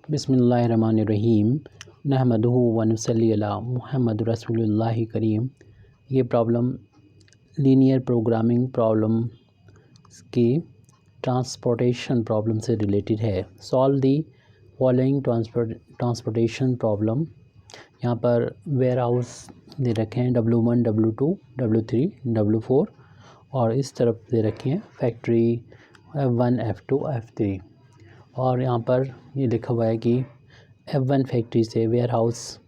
बिस्मिल्लाहिर्रहमानिर्रहीम नहमदुहु व नुसल्ली अला मुहम्मद रसूलुल्लाहि करीम। ये प्रॉब्लम लीनियर प्रोग्रामिंग प्रॉब्लम की ट्रांसपोर्टेशन प्रॉब्लम से रिलेटेड है। Solve the following transportation problem. यहाँ पर वेयर हाउस दे रखे हैं W1, W2, W3, W4 और इस तरफ दे रखी हैं फैक्ट्री F1, F2, F3 और यहाँ पर ये लिखा हुआ है कि F1 फैक्ट्री से वेयर हाउस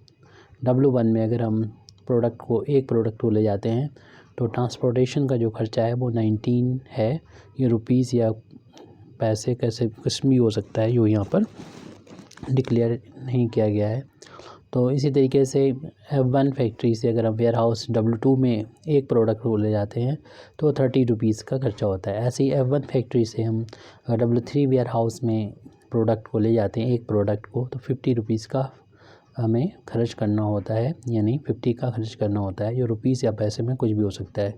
W1 में अगर हम एक प्रोडक्ट को ले जाते हैं तो ट्रांसपोर्टेशन का जो खर्चा है वो 19 है। ये रुपीज़ या पैसे कैसे कुछ भी हो सकता है, जो यहाँ पर डिक्लेयर नहीं किया गया है। तो इसी तरीके से F1 फैक्ट्री से अगर हम वेयर हाउस W2 में एक प्रोडक्ट को ले जाते हैं तो 30 रुपीज़ का खर्चा होता है। ऐसे ही F1 फैक्ट्री से हम W3 वेयर हाउस में प्रोडक्ट को ले जाते हैं एक प्रोडक्ट को, तो 50 रुपीज़ का हमें खर्च करना होता है, यानी 50 का खर्च करना होता है, जो रुपीज़ या पैसे में कुछ भी हो सकता है।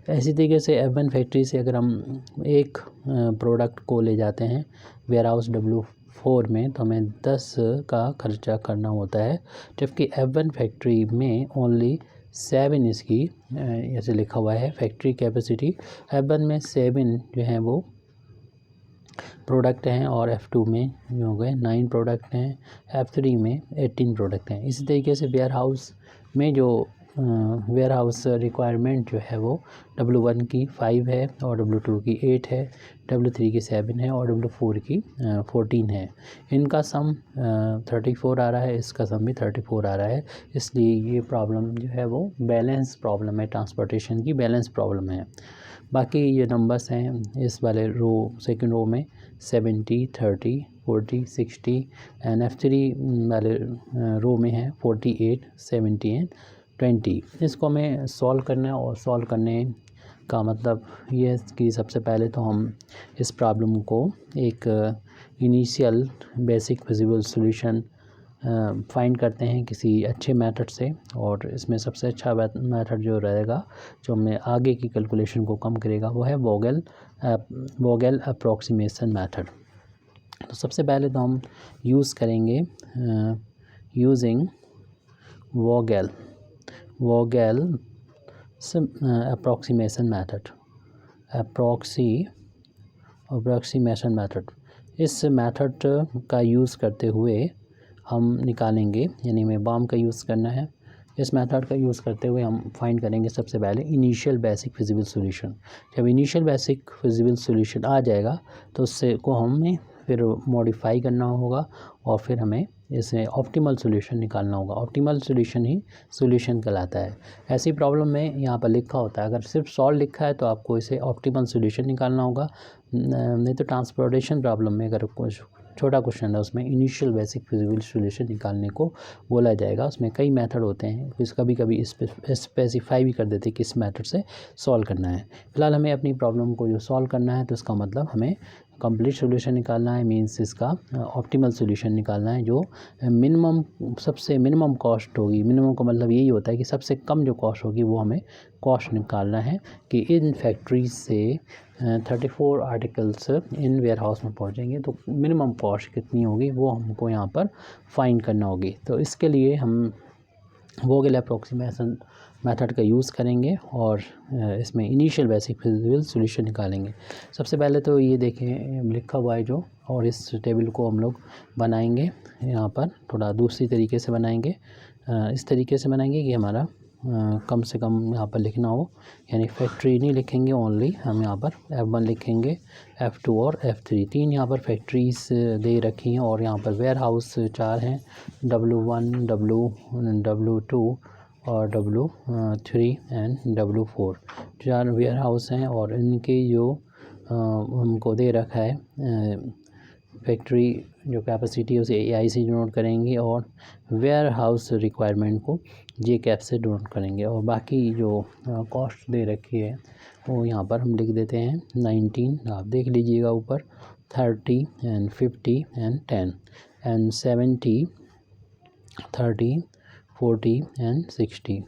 ऐसी तरीके से F1 फैक्ट्री से अगर हम एक प्रोडक्ट को ले जाते हैं वेयर हाउस W4 में तो हमें 10 का खर्चा करना होता है, जबकि F1 फैक्ट्री में ओनली 7 इसकी ऐसे लिखा हुआ है फैक्ट्री कैपेसिटी। F1 में 7 जो हैं वो प्रोडक्ट हैं और F2 में जो हो गए 9 प्रोडक्ट हैं, F3 में 18 प्रोडक्ट हैं। इसी तरीके से वेयर हाउस में जो वेयर हाउस रिक्वायरमेंट जो है वो W1 की 5 है और W2 की 8 है, W3 की 7 है और W4 की 14 है। इनका सम 34 आ रहा है, इसका सम भी 34 आ रहा है। इसलिए ये प्रॉब्लम जो है वो बैलेंस प्रॉब्लम है, ट्रांसपोर्टेशन की बैलेंस प्रॉब्लम है। बाकी ये नंबर्स हैं इस वाले सेकंड रो में 70, 30, 40, 60 एंड F3 वाले रो में है 48, 70 एंड 20। इसको हमें सॉल्व करना है और सॉल्व करने का मतलब ये है कि सबसे पहले तो हम इस प्रॉब्लम को एक initial basic feasible solution find करते हैं किसी अच्छे मेथड से, और इसमें सबसे अच्छा मेथड जो रहेगा जो हमें आगे की कैलकुलेशन को कम करेगा वो है वोगेल अप्रॉक्सीमेशन मेथड। तो सबसे पहले तो हम यूज़ करेंगे यूजिंग वोगेल अप्रॉक्सीमेशन मेथड। इस मेथड का यूज़ करते हुए हम निकालेंगे, यानी हमें बाम का यूज़ करना है। इस मेथड का यूज़ करते हुए हम फाइंड करेंगे सबसे पहले इनिशियल बेसिक फिजिबल सॉल्यूशन। जब इनिशियल बेसिक फिजिबल सॉल्यूशन आ जाएगा तो उससे को हमें फिर मॉडिफाई करना होगा और फिर हमें इसे ऑप्टिमल सॉल्यूशन निकालना होगा। ऑप्टिमल सॉल्यूशन ही सॉल्यूशन कहलाता है। ऐसी प्रॉब्लम में यहाँ पर लिखा होता है, अगर सिर्फ सॉल्व लिखा है तो आपको इसे ऑप्टिमल सॉल्यूशन निकालना होगा। नहीं तो ट्रांसपोर्टेशन प्रॉब्लम में अगर कुछ छोटा क्वेश्चन है उसमें इनिशियल बेसिक फिजिबल सॉल्यूशन निकालने को बोला जाएगा। उसमें कई मेथड होते हैं, कभी कभी स्पेसिफाई भी कर देते हैं किस मेथड से सॉल्व करना है। फिलहाल हमें अपनी प्रॉब्लम को जो सॉल्व करना है तो इसका मतलब हमें कंप्लीट सॉल्यूशन निकालना है, मींस इसका ऑप्टिमल सॉल्यूशन निकालना है जो सबसे मिनिमम कॉस्ट होगी। मिनिमम का मतलब यही होता है कि सबसे कम जो कॉस्ट होगी वो हमें कॉस्ट निकालना है कि इन फैक्ट्री से 34 आर्टिकल्स इन वेयर हाउस में पहुंचेंगे तो मिनिमम कॉस्ट कितनी होगी वो हमको यहाँ पर फाइंड करना होगी। तो इसके लिए हम वोगेल अप्रॉक्सीमेशन मेथड का यूज़ करेंगे और इसमें इनिशियल बेसिक फिजिबल सॉल्यूशन निकालेंगे। सबसे पहले तो ये देखें लिखा हुआ है जो, और इस टेबल को हम लोग बनाएंगे यहाँ पर थोड़ा दूसरी तरीके से बनाएंगे। इस तरीके से बनाएंगे कि हमारा कम से कम यहाँ पर लिखना हो, यानी फैक्ट्री नहीं लिखेंगे ओनली, हम यहाँ पर F1 लिखेंगे, F2 और F3 तीन यहाँ पर फैक्ट्रीज दे रखी हैं और यहाँ पर वेयर हाउस 4 हैं, W1, W2 और W3 and W4 4 ware house हैं और इनके जो हमको दे रखा है फैक्ट्री जो कैपेसिटी है उसे AI से डिनोट करेंगे और वेयर हाउस रिक्वायरमेंट को JCAP से डिनोट करेंगे, और बाकी जो कॉस्ट दे रखी है वो यहाँ पर हम लिख देते हैं 19, आप देख लीजिएगा ऊपर, 30 एंड 50 एंड 10 एंड 70, 30, 40 एंड 60।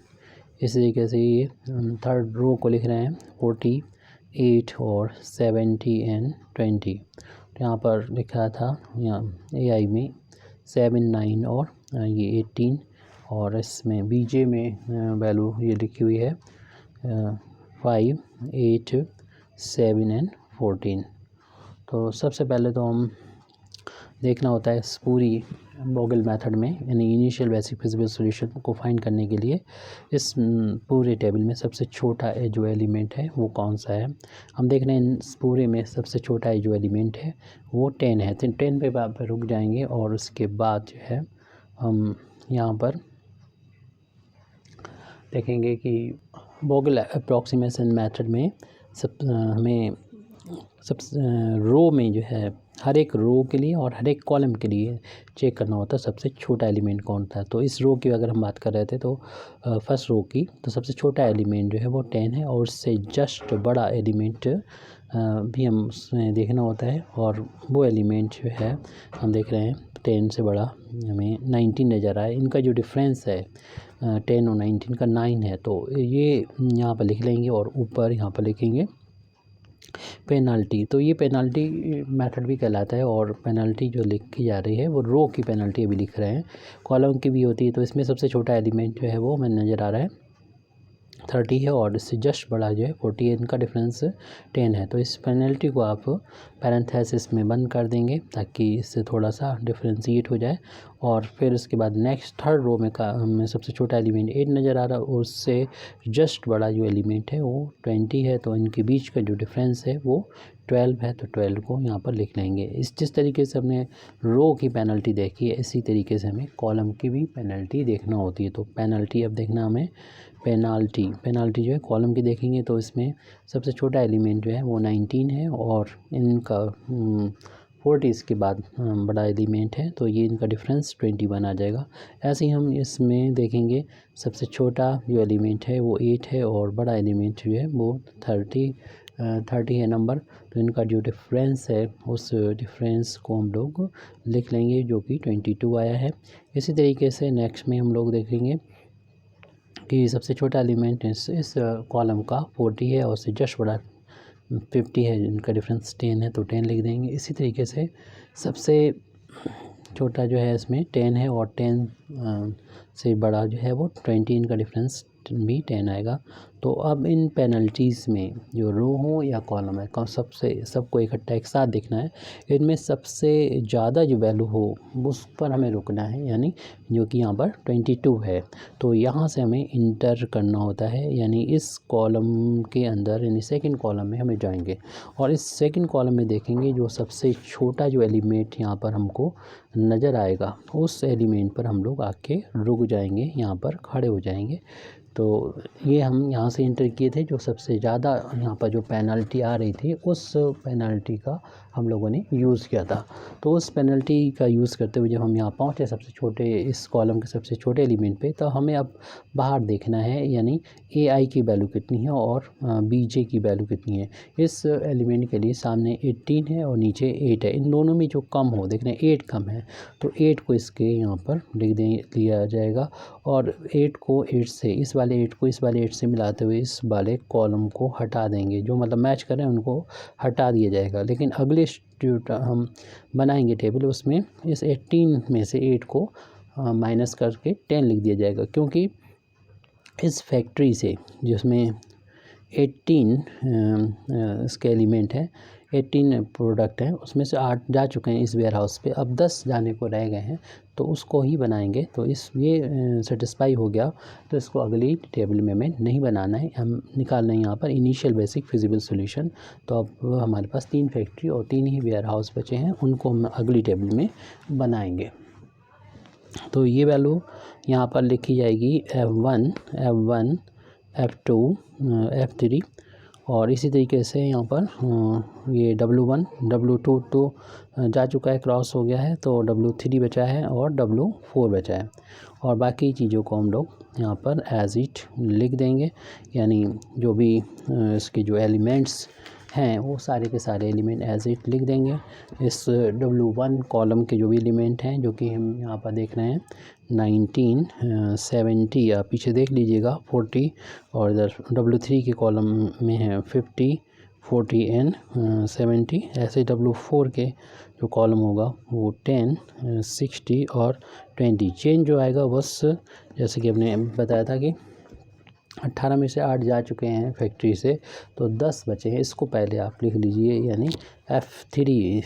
इस तरीके से ये थर्ड रो को लिख रहे हैं 48 और 70 एंड 20। यहाँ पर लिखा था यहाँ AI में 7, 9 और ये 18, और इसमें बीजे में वैल्यू ये लिखी हुई है 5, 8, 7 एंड 14। तो सबसे पहले तो हम देखना होता है इस पूरी बोगल मेथड में, यानी इनिशियल बेसिक फिजिबल सॉल्यूशन को फाइंड करने के लिए इस पूरे टेबल में सबसे छोटा जो एलिमेंट है वो कौन सा है। हम देख रहे हैं इस पूरे में सबसे छोटा जो एलिमेंट है वो 10 है। तो 10 पे आप रुक जाएंगे और उसके बाद जो है हम यहाँ पर देखेंगे कि बोगल अप्रॉक्सीमेशन मेथड में हमें सब रो में जो है हर एक रो के लिए और हर एक कॉलम के लिए चेक करना होता है सबसे छोटा एलिमेंट कौन था। तो इस रो की अगर हम बात कर रहे थे तो फर्स्ट रो की, तो सबसे छोटा एलिमेंट जो है वो 10 है, और उससे जस्ट बड़ा एलिमेंट भी हम उसमें देखना होता है, और वो एलिमेंट जो है हम देख रहे हैं 10 से बड़ा हमें 19 नज़र आए। इनका जो डिफरेंस है 10 और 19 का 9 है। तो ये यहाँ पर लिख लेंगे और ऊपर यहाँ पर लिखेंगे पेनल्टी। तो ये पेनल्टी मेथड भी कहलाता है, और पेनल्टी जो लिखी जा रही है वो रो की पेनल्टी अभी लिख रहे हैं, कॉलम की भी होती है। तो इसमें सबसे छोटा एलिमेंट जो है वो हमें नज़र आ रहा है 30 है, और इससे जस्ट बड़ा जो है 40 है। इनका डिफरेंस 10 है। तो इस पेनल्टी को आप पैरेंथेसिस में बंद कर देंगे ताकि इससे थोड़ा सा डिफ्रेंशिएट हो जाए। और फिर उसके बाद नेक्स्ट थर्ड रो में हमें सबसे छोटा एलिमेंट 8 नज़र आ रहा है, और उससे जस्ट बड़ा जो एलिमेंट है वो 20 है। तो इनके बीच का जो डिफरेंस है वो 12 है। तो 12 को यहाँ पर लिख लेंगे। जिस तरीके से हमने रो की पेनल्टी देखी है, इसी तरीके से हमें कॉलम की भी पेनल्टी देखना होती है। तो पेनल्टी अब देखना हमें पेनल्टी जो है कॉलम की देखेंगे तो इसमें सबसे छोटा एलिमेंट जो है वो 19 है, और इनका 40 इसके बाद बड़ा एलिमेंट है, तो ये इनका डिफरेंस 21 आ जाएगा। ऐसे ही हम इसमें देखेंगे सबसे छोटा जो एलिमेंट है वो 8 है, और बड़ा एलिमेंट जो है वो 30 है नंबर। तो इनका जो डिफरेंस है उस डिफरेंस को हम लोग लिख लेंगे जो कि 22 आया है। इसी तरीके से नेक्स्ट में हम लोग देखेंगे कि सबसे छोटा एलिमेंट इस कॉलम का 40 है, और उससे जस्ट बड़ा 50 है, इनका डिफरेंस 10 है, तो 10 लिख देंगे। इसी तरीके से सबसे छोटा जो है इसमें 10 है, और 10 से बड़ा जो है वो 20, इनका डिफरेंस भी 10 आएगा। तो अब इन पेनल्टीज़ में जो रो हो या कॉलम है सबको इकट्ठा एक साथ देखना है। इनमें सबसे ज़्यादा जो वैल्यू हो उस पर हमें रुकना है, यानी जो कि यहाँ पर 22 है। तो यहाँ से हमें इंटर करना होता है, यानी इस कॉलम के अंदर, यानी सेकंड कॉलम में हमें जाएंगे, और इस सेकंड कॉलम में देखेंगे जो सबसे छोटा जो एलिमेंट यहाँ पर हमको नज़र आएगा उस एलिमेंट पर हम लोग आके रुक जाएंगे, यहाँ पर खड़े हो जाएंगे। तो ये हम यहाँ से इंटर किए थे। जो सबसे ज़्यादा यहाँ पर जो पेनल्टी आ रही थी उस पेनल्टी का हम लोगों ने यूज़ किया था। तो उस पेनल्टी का यूज़ करते हुए जब हम यहाँ पहुँचे सबसे छोटे इस कॉलम के सबसे छोटे एलिमेंट पे, तो हमें अब बाहर देखना है, यानी AI की वैल्यू कितनी है और BJ की वैल्यू कितनी है। इस एलिमेंट के लिए सामने 18 है और नीचे 8 है। इन दोनों में जो कम हो, देख रहे हैं 8 कम है, तो 8 को इसके यहाँ पर लिया जाएगा, और 8 को 8 से इस वाले 8 को इस वाले 8 से मिलाते हुए इस वाले कॉलम को हटा देंगे। जो मतलब मैच कर रहे हैं उनको हटा दिया जाएगा। लेकिन अगले हम बनाएंगे टेबल, उसमें इस 18 में से 8 को माइनस करके 10 लिख दिया जाएगा, क्योंकि इस फैक्ट्री से जिसमें 18 इसके एलिमेंट है, 18 प्रोडक्ट हैं, उसमें से 8 जा चुके हैं इस वेयर हाउस पे, अब 10 जाने को रह गए हैं, तो उसको ही बनाएंगे। तो ये सेटिस्फाई हो गया, तो इसको अगली टेबल में हमें नहीं बनाना है, हम निकालना है यहाँ पर इनिशियल बेसिक फिजिबल सॉल्यूशन। तो अब हमारे पास 3 फैक्ट्री और 3 ही वेयर हाउस बचे हैं, उनको हम अगली टेबल में बनाएंगे। तो ये वैल्यू यहाँ पर लिखी जाएगी F1, F2, F3, और इसी तरीके से यहाँ पर ये W1, W2 तो जा चुका है, क्रॉस हो गया है, तो W3 बचा है और W4 बचा है, और बाकी चीज़ों को हम लोग यहाँ पर एज इट लिख देंगे। यानी जो भी इसके जो एलिमेंट्स हैं वो सारे के सारे एलिमेंट एज इट लिख देंगे। इस W1 कॉलम के जो भी एलिमेंट हैं, जो कि हम यहाँ पर देख रहे हैं 19, 70, आप पीछे देख लीजिएगा 40, और इधर W3 के कॉलम में है 50, 40 एंड 70। ऐसे W4 के जो कॉलम होगा वो 10, 60 और 20। चेंज जो आएगा बस जैसे कि हमने बताया था कि 18 में से 8 जा चुके हैं फैक्ट्री से, तो 10 बचे हैं। इसको पहले आप लिख लीजिए, यानी F3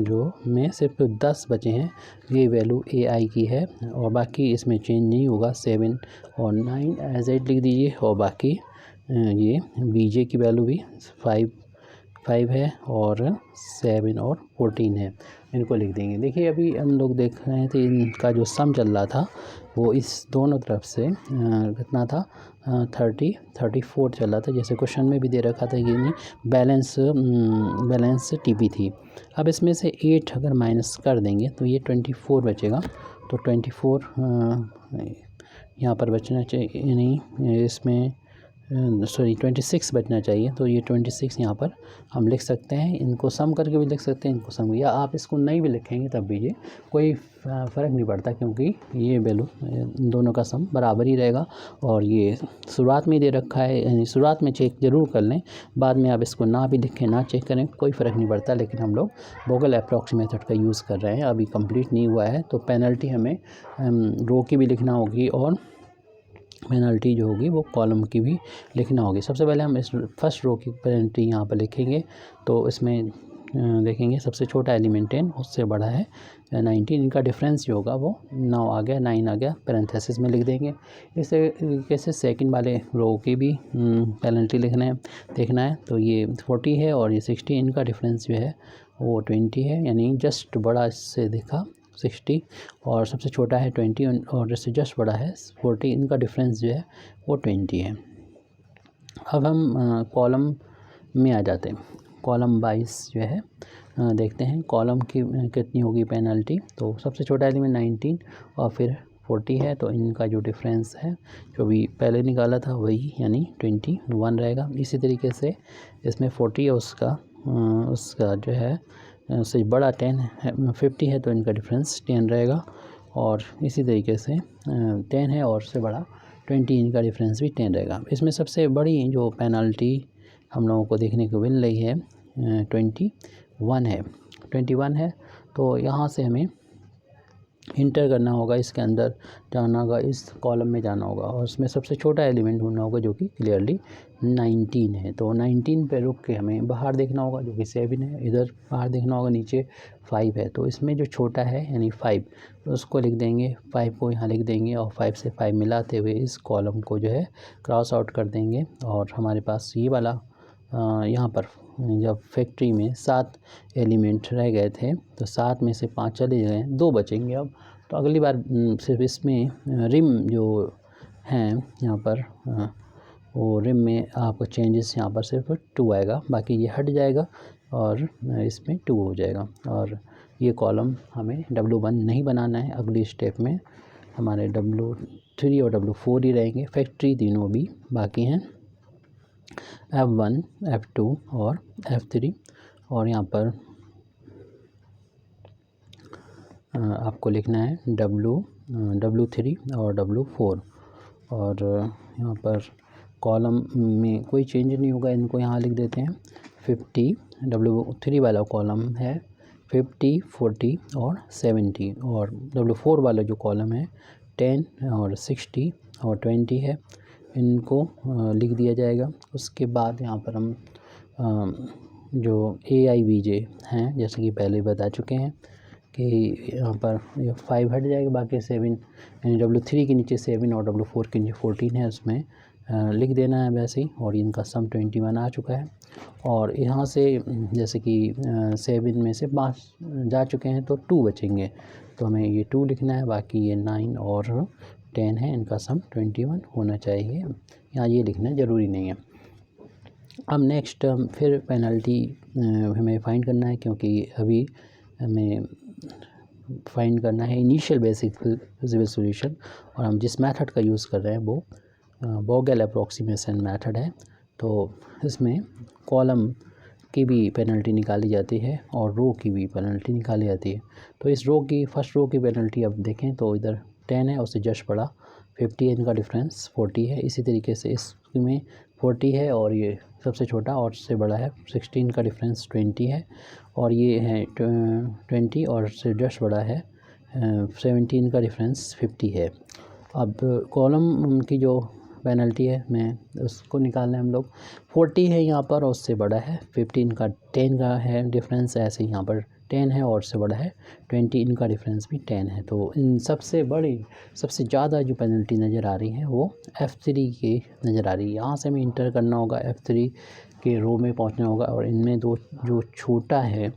जो में सिर्फ 10 बचे हैं, ये वैल्यू AI की है और बाकी इसमें चेंज नहीं होगा। 7 और 9 एज इट लिख दीजिए और बाकी ये BJ की वैल्यू भी 5 है और 7 और 14 है, इनको लिख देंगे। देखिए अभी हम लोग देख रहे थे इनका जो सम चल रहा था वो इस दोनों तरफ से कितना था, 34 चल रहा था, जैसे क्वेश्चन में भी दे रखा था ये नहीं बैलेंस TP थी। अब इसमें से 8 अगर माइनस कर देंगे तो ये 24 बचेगा, तो 24 यहाँ पर बचना चाहिए, नहीं इसमें 26 बचना चाहिए, तो ये 26 यहाँ पर हम लिख सकते हैं। इनको सम करके भी लिख सकते हैं, इनको सम, या आप इसको नहीं भी लिखेंगे तब भी ये कोई फ़र्क नहीं पड़ता, क्योंकि ये वैल्यू दोनों का सम बराबर ही रहेगा। और ये शुरुआत में ही दे रखा है, यानी शुरुआत में चेक ज़रूर कर लें, बाद में आप इसको ना भी लिखें ना चेक करें कोई फ़र्क नहीं पड़ता। लेकिन हम लोग वोगेल अप्रॉक्स मेथड का यूज़ कर रहे हैं, अभी कंप्लीट नहीं हुआ है, तो पेनल्टी हमें रो की भी लिखना होगी और पेनल्टी जो होगी वो कॉलम की भी लिखना होगी। सबसे पहले हम इस फर्स्ट रो की पेनल्टी यहाँ पर लिखेंगे, तो इसमें देखेंगे सबसे छोटा एलिमेंट 10, उससे बड़ा है 19, इनका डिफरेंस जो होगा वो 9 आ गया, 9 आ गया, पैरेंथेसिस में लिख देंगे। इस तरीके से सेकंड वाले रो की भी पेनल्टी देखना है, तो ये 40 है और ये 60, इनका डिफरेंस जो है वो 20 है, यानी जस्ट बड़ा इससे देखा 60 और सबसे छोटा है 20 और इससे जस्ट बड़ा है 40, इनका डिफरेंस जो है वो 20 है। अब हम कॉलम में आ जाते हैं, कॉलम वाइज जो है देखते हैं कॉलम की कितनी होगी पेनल्टी। तो सबसे छोटा एलिमेंट 19 और फिर 40 है, तो इनका जो डिफरेंस है जो भी पहले निकाला था वही, यानी 21 रहेगा। इसी तरीके से इसमें 40 है, उसका जो है से बड़ा 10 है, 50 है, तो इनका डिफरेंस 10 रहेगा। और इसी तरीके से 10 है और उससे बड़ा 20, इनका डिफरेंस भी 10 रहेगा। इसमें सबसे बड़ी जो पेनल्टी हम लोगों को देखने को मिल रही है 21 है, तो यहाँ से हमें इंटर करना होगा, इसके अंदर जाना होगा, इस कॉलम में जाना होगा और उसमें सबसे छोटा एलिमेंट ढूंढना होगा जो कि क्लियरली 19 है। तो 19 पे रुक के हमें बाहर देखना होगा जो कि 7 है, इधर बाहर देखना होगा नीचे 5 है, तो इसमें जो छोटा है यानी 5, तो उसको लिख देंगे, 5 को यहाँ लिख देंगे और 5 से 5 मिलाते हुए इस कॉलम को जो है क्रॉस आउट कर देंगे। और हमारे पास ये वाला यहाँ पर जब फैक्ट्री में 7 एलिमेंट रह गए थे, तो 7 में से 5 चले गए, 2 बचेंगे अब। तो अगली बार सिर्फ इसमें रिम जो हैं यहाँ पर वो रिम में आपको चेंजेस यहाँ पर सिर्फ 2 आएगा, बाकी ये हट जाएगा और इसमें 2 हो जाएगा। और ये कॉलम हमें W1 नहीं बनाना है, अगली स्टेप में हमारे W3 और W4 ही रहेंगे, फैक्ट्री तीनों भी बाकी हैं, F1, F2 और F3। और यहाँ पर आपको लिखना है W3 और W4। और यहाँ पर कॉलम में कोई चेंज नहीं होगा, इनको यहाँ लिख देते हैं 50, W3 वाला कॉलम है 50, 40 और 70, और W4 वाला जो कॉलम है 10 और 60 और 20 है, इनको लिख दिया जाएगा। उसके बाद यहाँ पर हम जो AIBJ हैं, जैसे कि पहले बता चुके हैं कि यहाँ पर 5 हट जाएगा, बाकी 7 यानी W3 के नीचे 7 और W4 के नीचे 14 है, उसमें लिख देना है वैसे ही। और इनका सम 21 आ चुका है। और यहाँ से जैसे कि 7 में से 5 जा चुके हैं तो 2 बचेंगे, तो हमें ये 2 लिखना है, बाकी ये 9 और 10 है, इनका सम 21 होना चाहिए, यहाँ ये लिखना ज़रूरी नहीं है। अब नेक्स्ट फिर पेनल्टी हमें फाइंड करना है, क्योंकि अभी हमें फाइंड करना है इनिशियल बेसिक फिजिबल सॉल्यूशन, और हम जिस मेथड का यूज़ कर रहे हैं वो वोगेल अप्रॉक्सीमेशन मेथड है। तो इसमें कॉलम की भी पेनल्टी निकाली जाती है और रो की भी पेनल्टी निकाली जाती है। तो इस फर्स्ट रो की पेनल्टी अब देखें तो इधर 10 है, उससे जस्ट बड़ा 50 है, इनका डिफरेंस 40 है। इसी तरीके से इसमें 40 है और ये सबसे छोटा और उससे बड़ा है 16 का डिफरेंस 20 है, और ये है 20 और से जस्ट बड़ा है 17 का डिफरेंस 50 है। अब कॉलम की जो पेनल्टी है मैं उसको निकालना है हम लोग। 40 है यहाँ पर और उससे बड़ा है 15 का 10 का है डिफरेंस, ऐसे यहाँ पर 10 है और उससे बड़ा है 20, इनका डिफरेंस भी 10 है। तो इन सबसे सबसे ज़्यादा जो पेनल्टी नज़र आ रही है वो F3 की नज़र आ रही है। यहाँ से हमें इंटर करना होगा, F3 के रो में पहुंचना होगा, और इनमें दो जो छोटा है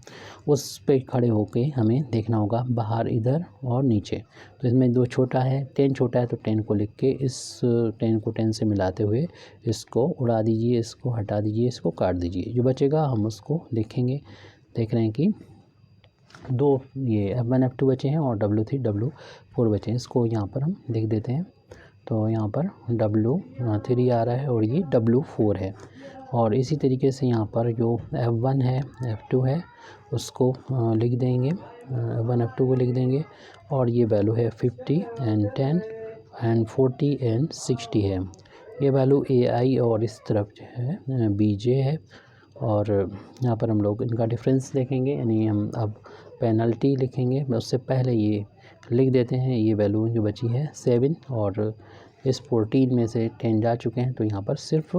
उस पे खड़े होके हमें देखना होगा बाहर, इधर और नीचे। तो इसमें दो छोटा है, 10 छोटा है, तो 10 को लिख के इस 10 को 10 से मिलाते हुए इसको उड़ा दीजिए, इसको हटा दीजिए, इसको काट दीजिए। जो बचेगा हम उसको लिखेंगे। देख रहे हैं कि दो ये F1 F2 बचे हैं और W3 W4 बचे हैं। इसको यहाँ पर हम लिख देते हैं। तो यहाँ पर W3 आ रहा है और ये W4 है। और इसी तरीके से यहाँ पर जो F1 है F2 है उसको लिख देंगे, F1 F2 को लिख देंगे, और ये वैल्यू है 50 एंड 10 एंड 40 एंड 60 है। ये वैल्यू AI और इस तरफ जो है BJ है। और यहाँ पर हम लोग इनका डिफरेंस देखेंगे, यानी हम अब पेनल्टी लिखेंगे। उससे पहले ये लिख देते हैं, ये वैल्यू जो बची है 7, और इस 14 में से 10 जा चुके हैं, तो यहाँ पर सिर्फ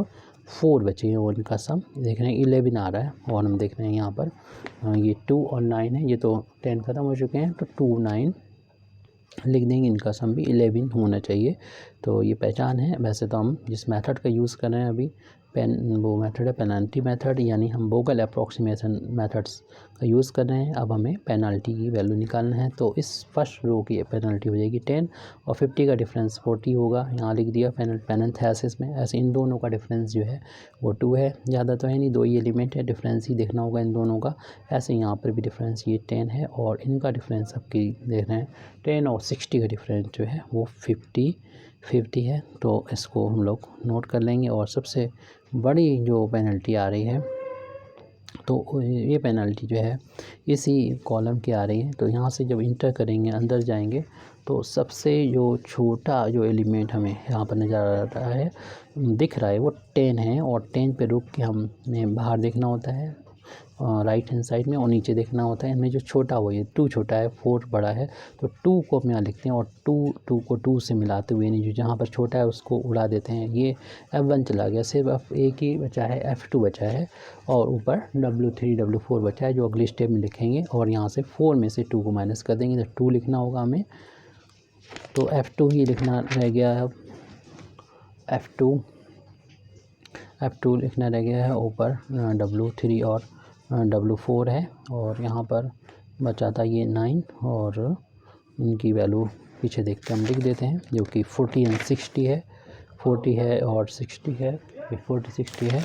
4 बचे हैं और इनका सम देख रहे हैं 11 आ रहा है। और हम देख रहे हैं यहाँ पर ये 2 और 9 है, ये तो 10 ख़त्म हो चुके हैं, तो 2 9 लिख देंगे। इनका सम भी 11 होना चाहिए। तो ये पहचान है। वैसे तो हम जिस मेथड का यूज़ कर रहे हैं अभी वो मेथड है पेनल्टी मेथड, यानी हम वोगल अप्रॉक्सीमेशन मेथड्स का यूज़ कर रहे हैं। अब हमें पेनल्टी की वैल्यू निकालना है। तो इस फर्स्ट रो की पेनल्टी हो जाएगी 10 और 50 का डिफरेंस 40 होगा। यहाँ लिख दिया पेनल्थेसिस में। ऐसे इन दोनों का डिफरेंस जो है वो 2 है, ज़्यादा तो है नहीं, 2 ही एलिमेंट है, डिफरेंस ही देखना होगा इन दोनों का। ऐसे यहाँ पर भी डिफरेंस ये 10 है और इनका डिफरेंस आपकी देख रहे हैं 10 और 60 का डिफरेंस जो है वो 50 है। तो इसको हम लोग नोट कर लेंगे। और सबसे बड़ी जो पेनल्टी आ रही है, तो ये पेनल्टी जो है इसी कॉलम की आ रही है। तो यहाँ से जब इंटर करेंगे, अंदर जाएंगे, तो सबसे जो छोटा जो एलिमेंट हमें यहाँ पर नज़र आ रहा है, दिख रहा है, वो 10 है। और 10 पे रुक के हमें बाहर देखना होता है राइट हैंड साइड में, और नीचे देखना होता है। इनमें जो छोटा हो, ये 2 छोटा है, 4 बड़ा है, तो 2 को हम यहाँ लिखते हैं और 2 को 2 से मिलाते हुए, नहीं जो जहाँ पर छोटा है उसको उड़ा देते हैं। ये F1 चला गया, सिर्फ अब एक ही बचा है, F2 बचा है, और ऊपर W3 W4 बचा है, जो अगले स्टेप में लिखेंगे। और यहाँ से 4 में से 2 को माइनस कर देंगे, तो 2 लिखना होगा हमें। तो F2 ही लिखना रह गया है। F2 लिखना रह गया है। ऊपर W3 और W4 है, और यहाँ पर बचा था ये 9, और इनकी वैल्यू पीछे देख के हम लिख देते हैं, जो कि 40 एंड 60 है। 40 है और 60 है, 40 60 है।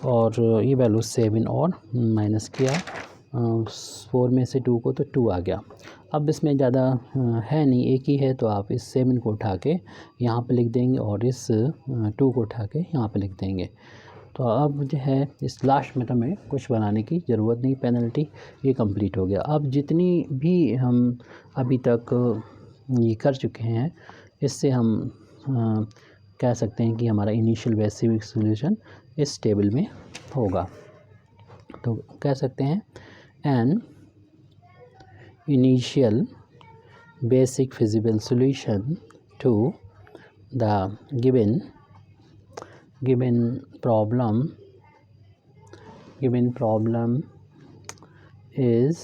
और ये वैल्यू 7 और माइनस किया 4 में से 2 को, तो 2 आ गया। अब इसमें ज़्यादा है नहीं, एक ही है, तो आप इस 7 को उठा के यहाँ पे लिख देंगे और इस 2 को उठा के यहाँ पे लिख देंगे। तो अब जो है इस लास्ट में तो हमें कुछ बनाने की ज़रूरत नहीं, पेनल्टी ये कंप्लीट हो गया। अब जितनी भी हम अभी तक ये कर चुके हैं, इससे हम कह सकते हैं कि हमारा इनिशियल बेसिक सॉल्यूशन इस टेबल में होगा। तो कह सकते हैं an initial basic feasible solution to the given problem is,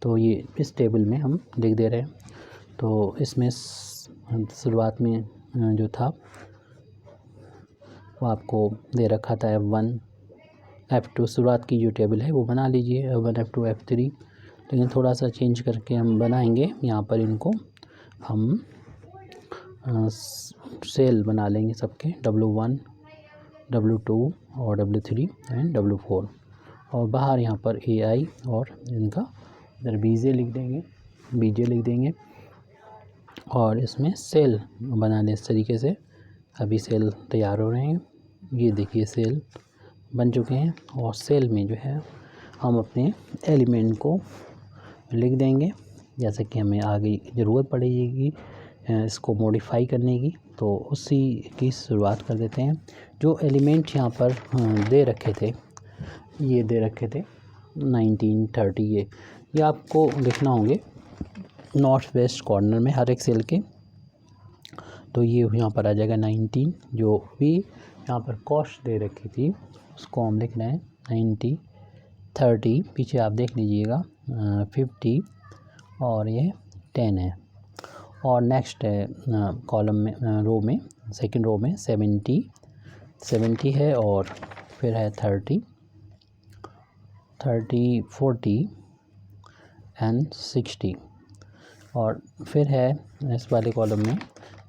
तो ये इस टेबल में हम लिख दे रहे हैं। तो इसमें शुरुआत में जो था वो आपको दे रखा था F1 F2, शुरुआत की जो टेबल है वो बना लीजिए, F1 F2 F3। लेकिन थोड़ा सा चेंज करके हम बनाएंगे। यहाँ पर इनको हम सेल बना लेंगे सबके, W1 W2 और W3 एंड W4। और बाहर यहाँ पर AI और इनका इधर BJ लिख देंगे। और इसमें सेल बना लें इस तरीके से। अभी सेल तैयार हो रहे हैं, ये देखिए सेल बन चुके हैं। और सेल में जो है हम अपने एलिमेंट को लिख देंगे, जैसे कि हमें आगे ज़रूरत पड़ेगी इसको मॉडिफाई करने की। तो उसी की शुरुआत कर देते हैं। जो एलिमेंट यहाँ पर दे रखे थे, ये दे रखे थे 1930, ये आपको लिखना होंगे नॉर्थ वेस्ट कॉर्नर में हर एक सेल के। तो ये यहाँ पर आ जाएगा 19। जो भी यहाँ पर कॉस्ट दे रखी थी उसको हम लिख रहे हैं 90, 30, पीछे आप देख लीजिएगा 50 और ये 10 है। और नेक्स्ट है कॉलम में रो में सेकंड रो में 70 है, और फिर है 30, 40 एंड 60, और फिर है इस वाले कॉलम में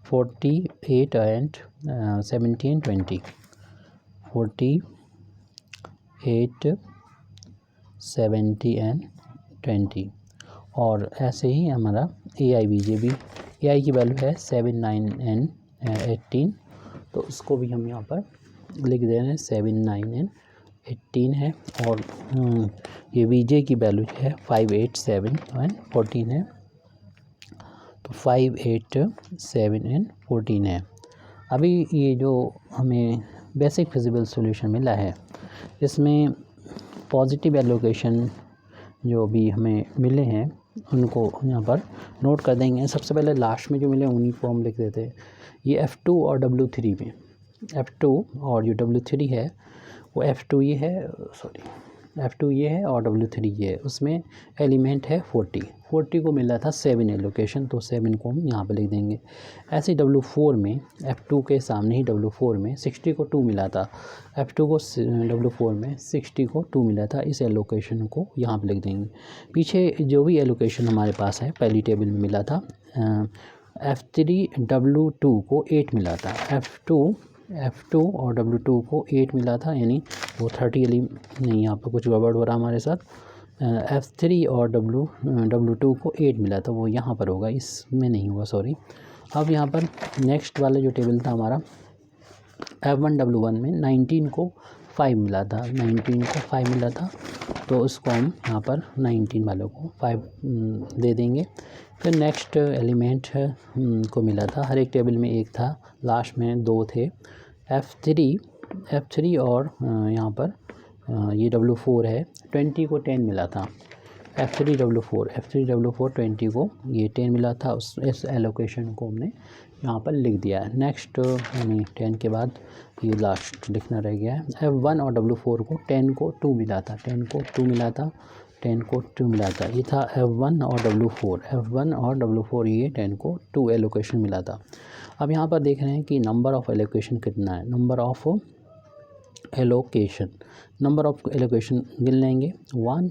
48 एंड 70 एंड 20, 48, 70 एंड 20। और ऐसे ही हमारा AIBJ भी, AI की वैल्यू है 7, 9 एंड 18, तो उसको भी हम यहाँ पर लिख दे रहे हैं 7, 9 एंड 18 है। और ये VJ की वैल्यू है 5, 8, 7 एंड 14 है, तो 5, 8, 7 एंड 14 है। अभी ये जो हमें बेसिक फिजिबल सॉल्यूशन मिला है, इसमें पॉजिटिव एलोकेशन जो भी हमें मिले हैं उनको यहाँ पर नोट कर देंगे। सबसे पहले लास्ट में जो मिले उन्हीं को हम लिख देते हैं। ये F2 और W3 में, F2 और जो W3 है वो F2 ये है, F2 ये है और W3 ये है। उसमें एलिमेंट है 40 को मिला था 7 एलोकेशन, तो 7 को हम यहाँ पे लिख देंगे। ऐसे ही W4 में, F2 के सामने ही W4 में 60 को 2 मिला था, F2 को W4 में 60 को 2 मिला था। इस एलोकेशन को यहाँ पे लिख देंगे। पीछे जो भी एलोकेशन हमारे पास है पहली टेबल में मिला था, F3 W2 को 8 मिला था, F2 और W2 को 8 मिला था, यानी वो 30 नहीं, यहाँ पर कुछ गड़बड़ हो रहा हमारे साथ। F3 और W2 को 8 मिला था, वो यहाँ पर होगा, इसमें नहीं हुआ, सॉरी। अब यहाँ पर नेक्स्ट वाला जो टेबल था हमारा F1 W1 में 19 को 5 मिला था, 19 को 5 मिला था, तो उसको हम यहाँ पर 19 वालों को 5 दे देंगे। फिर नेक्स्ट एलिमेंट को मिला था, हर एक टेबल में एक था, लास्ट में 2 थे, F3 और यहाँ पर ये W4 है, 20 को 10 मिला था, F3 W4 20 को ये 10 मिला था। इस एलोकेशन को हमने यहाँ पर लिख दिया है। नेक्स्ट यानी 10 के बाद ये लास्ट लिखना रह गया है। F1 और W4 को 10 को 2 मिला था, 10 को 2 मिला था, 10 को 2 मिला था, ये था F1 और W4 ये 10 को 2 एलोकेशन मिला था। अब यहाँ पर देख रहे हैं कि नंबर ऑफ़ एलोकेशन कितना है। नंबर ऑफ़ एलोकेशन गिन लेंगे, 1,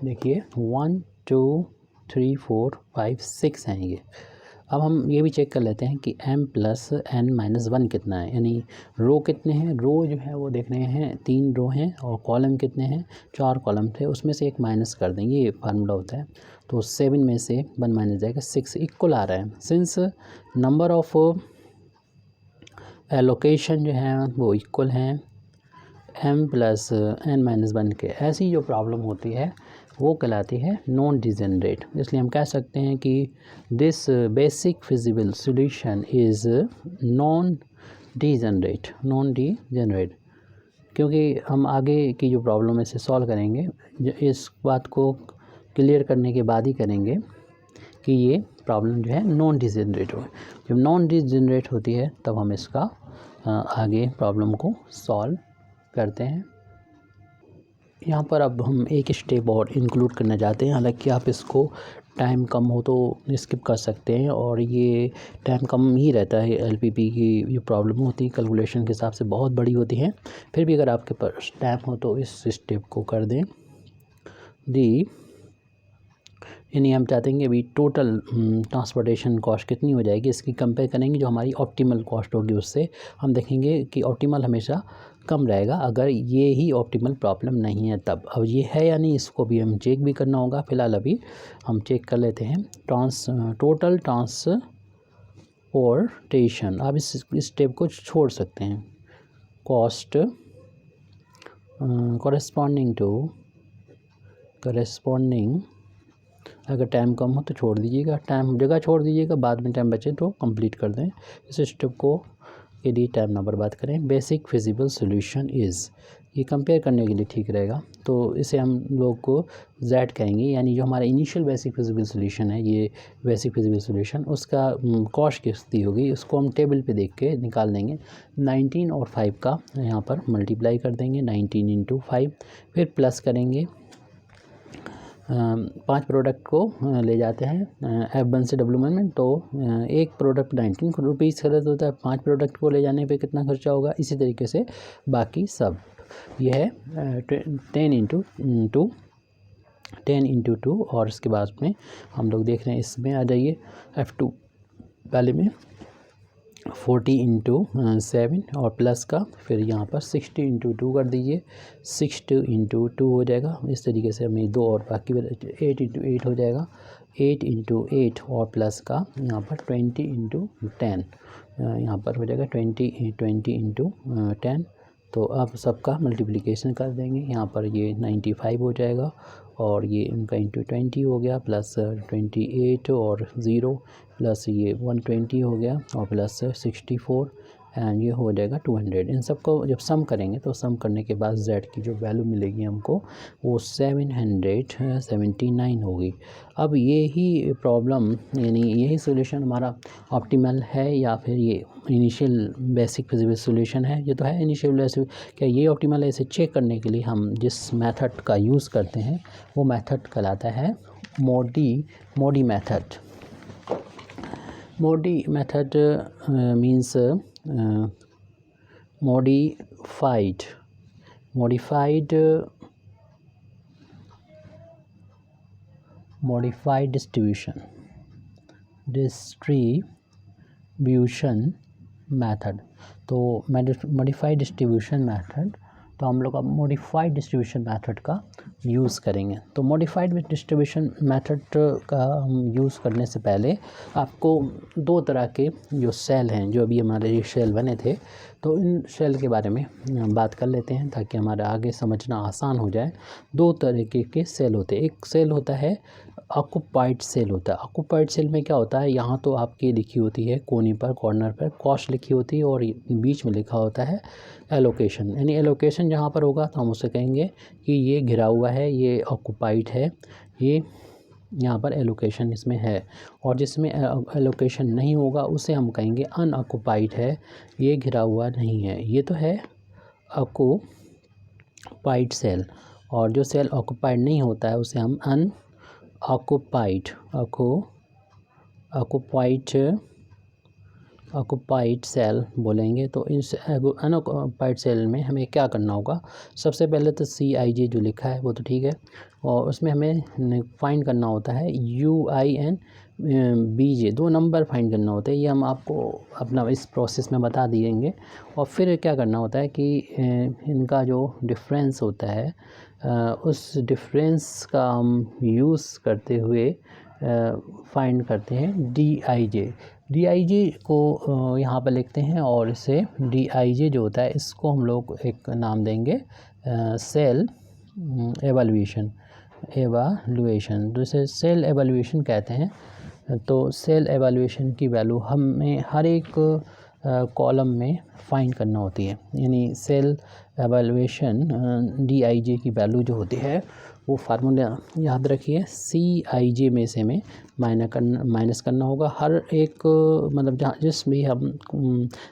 देखिए 1, 2, 3, 4, 5, 6 हैं ये। अब हम ये भी चेक कर लेते हैं कि m+n-1 कितना है, यानी रो कितने हैं। रो जो है वो देख रहे हैं 3 रो हैं, और कॉलम कितने हैं, 4 कॉलम थे, उसमें से एक माइनस कर देंगे, ये फार्मूला होता है। तो 7 में से 1 माइनस जाएगा, 6 इक्वल आ रहा है। सिंस नंबर ऑफ एलोकेशन जो है वो इक्वल हैं m+n-1 के, ऐसी जो प्रॉब्लम होती है वो कहलाती है नॉन डिजेनरेट। इसलिए हम कह सकते हैं कि this basic feasible solution is non degenerate, क्योंकि हम आगे की जो प्रॉब्लम इसे सॉल्व करेंगे, इस बात को क्लियर करने के बाद ही करेंगे कि ये प्रॉब्लम जो है नॉन डिजेनरेट हो। जब नॉन डिजेनरेट होती है तब हम इसका आगे प्रॉब्लम को सॉल्व करते हैं। यहाँ पर अब हम एक स्टेप और इंक्लूड करना चाहते हैं, हालांकि आप इसको टाइम कम हो तो स्किप कर सकते हैं, और ये टाइम कम ही रहता है। LPP की जो प्रॉब्लम होती है कैलकुलेशन के हिसाब से बहुत बड़ी होती है, फिर भी अगर आपके पास टाइम हो तो इस स्टेप को कर दें। यानी हम चाहते हैं कि अभी टोटल ट्रांसपोर्टेशन कॉस्ट कितनी हो जाएगी, इसकी कंपेयर करेंगे जो हमारी ऑप्टिमल कॉस्ट होगी उससे। हम देखेंगे कि ऑप्टिमल हमेशा कम रहेगा, अगर ये ही ऑप्टिमल प्रॉब्लम नहीं है तब। अब ये है या नहीं इसको भी हम चेक भी करना होगा। फ़िलहाल अभी हम चेक कर लेते हैं टोटल ट्रांसपोर्टेशन। आप इस स्टेप को छोड़ सकते हैं। कॉस्ट कॉरेस्पॉन्डिंग अगर टाइम कम हो तो छोड़ दीजिएगा, टाइम जगह छोड़ दीजिएगा, बाद में टाइम बचे तो कंप्लीट कर दें। इस स्टेप को के लिए टाइम ना बर्बाद करें। बेसिक फिजिबल सॉल्यूशन इज़, ये कंपेयर करने के लिए ठीक रहेगा। तो इसे हम लोग को Z कहेंगे, यानी जो हमारा इनिशियल बेसिक फिजिबल सॉल्यूशन है, ये बेसिक फिजिबल सॉल्यूशन, उसका कॉस्ट कितनी होगी उसको हम टेबल पे देख के निकाल देंगे। 19 और 5 का यहाँ पर मल्टीप्लाई कर देंगे, 19 इंटू 5, फिर प्लस करेंगे। 5 प्रोडक्ट को ले जाते हैं F1 से W1 में, तो एक प्रोडक्ट 19 रुपीज़ खर्च होता है, 5 प्रोडक्ट को ले जाने पे कितना खर्चा होगा। इसी तरीके से बाकी सब, यह है 10 इंटू 2, और इसके बाद में हम लोग देख रहे हैं, इसमें आ जाइए F2 वाले में 40 इंटू 7 और प्लस का, फिर यहाँ पर 60 इंटू 2 कर दीजिए, 60 इंटू 2 हो जाएगा। इस तरीके से हमें 2 और बाकी 8 इंटू 8 हो जाएगा, 8 इंटू 8 और प्लस का यहाँ पर 20 इंटू 10, यहाँ पर हो जाएगा 20 इंटू 10। तो अब सबका मल्टीप्लिकेशन कर देंगे, यहाँ पर ये 95 हो जाएगा, और ये इनका इंटू 20 हो गया, प्लस 28 और 0, प्लस ये 120 हो गया, और प्लस 64, एंड ये हो जाएगा 200। इन सबको जब सम करेंगे तो सम करने के बाद Z की जो वैल्यू मिलेगी हमको वो 779 होगी। अब ये ही प्रॉब्लम, यानी यही सॉल्यूशन हमारा ऑप्टिमल है या फिर ये इनिशियल बेसिक फिजिबल सॉल्यूशन है। ये तो है इनिशियल बेसिक, क्या ये ऑप्टिमल है? इसे चेक करने के लिए हम जिस मेथड का यूज़ करते हैं वो मेथड कहलाता है मोडी मेथड। मोडी method means modified distribution method. तो मॉडिफाइड डिस्ट्रीब्यूशन मेथड, तो हम लोग अब मॉडिफाइड डिस्ट्रीब्यूशन मेथड का यूज़ करेंगे। तो मॉडिफाइड डिस्ट्रीब्यूशन मेथड का हम यूज़ करने से पहले आपको 2 तरह के जो सेल हैं, जो अभी हमारे ये सेल बने थे, तो इन सेल के बारे में बात कर लेते हैं ताकि हमारा आगे समझना आसान हो जाए। 2 तरीके के सेल होते हैं। एक सेल होता है ऑक्यूपाइड सेल होता है। ऑक्यूपाइड सेल में क्या होता है, यहाँ तो आपकी लिखी होती है कोने पर, कॉर्नर पर कॉस्ट लिखी होती है, और बीच में लिखा होता है एलोकेशन। यानी एलोकेशन जहाँ पर होगा तो हम उसे कहेंगे कि ये घिरा हुआ है, ये ऑक्यूपाइड है, ये यहाँ पर एलोकेशन इसमें है। और जिसमें एलोकेशन नहीं होगा उसे हम कहेंगे अनऑक्यूपाइड है, ये घिरा हुआ नहीं है। ये तो है ऑक्यूपाइड सेल, और जो सेल ऑक्यूपाइड नहीं होता है उसे हम ऑक्यूपाइड सेल बोलेंगे। तो इस अनऑक्यूपाइड सेल में हमें क्या करना होगा, सबसे पहले तो CIJ जो लिखा है वो तो ठीक है, और उसमें हमें फाइंड करना होता है UINBJ, 2 नंबर फाइंड करना होता है। ये हम आपको अपना इस प्रोसेस में बता दिएंगे। और फिर क्या करना होता है कि इनका जो डिफरेंस होता है, उस डिफरेंस का हम यूज़ करते हुए फाइंड करते हैं DIJ को यहाँ पर लिखते हैं, और इसे DIJ जो होता है इसको हम लोग एक नाम देंगे सेल एवल्यूएशन, तो इसे सेल एवल्यूएशन कहते हैं। तो सेल एवल्यूएशन की वैल्यू हमें हर एक कॉलम में फाइंड करना होती है। यानी सेल एवल्यूएशन DIJ की वैल्यू जो होती है वो फार्मूला याद रखिए, CIJ में से हमें माइनस करना होगा। हर एक मतलब जहाँ जिस भी हम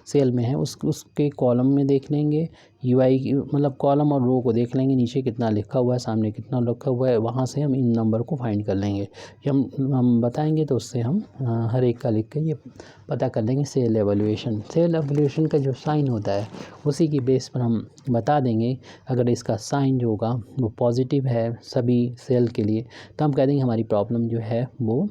सेल में है उसके कॉलम में देख लेंगे, UI मतलब कॉलम और रो को देख लेंगे, नीचे कितना लिखा हुआ है, सामने कितना लिखा हुआ है, वहाँ से हम इन नंबर को फाइंड कर लेंगे। हम बताएंगे तो उससे हम हर एक का लिख के ये पता कर लेंगे सेल एवल्यूएशन का जो साइन होता है उसी की बेस पर हम बता देंगे। अगर इसका साइन जो होगा वो पॉजिटिव है सभी सेल के लिए, तो हम कह देंगे हमारी प्रॉब्लम जो है वो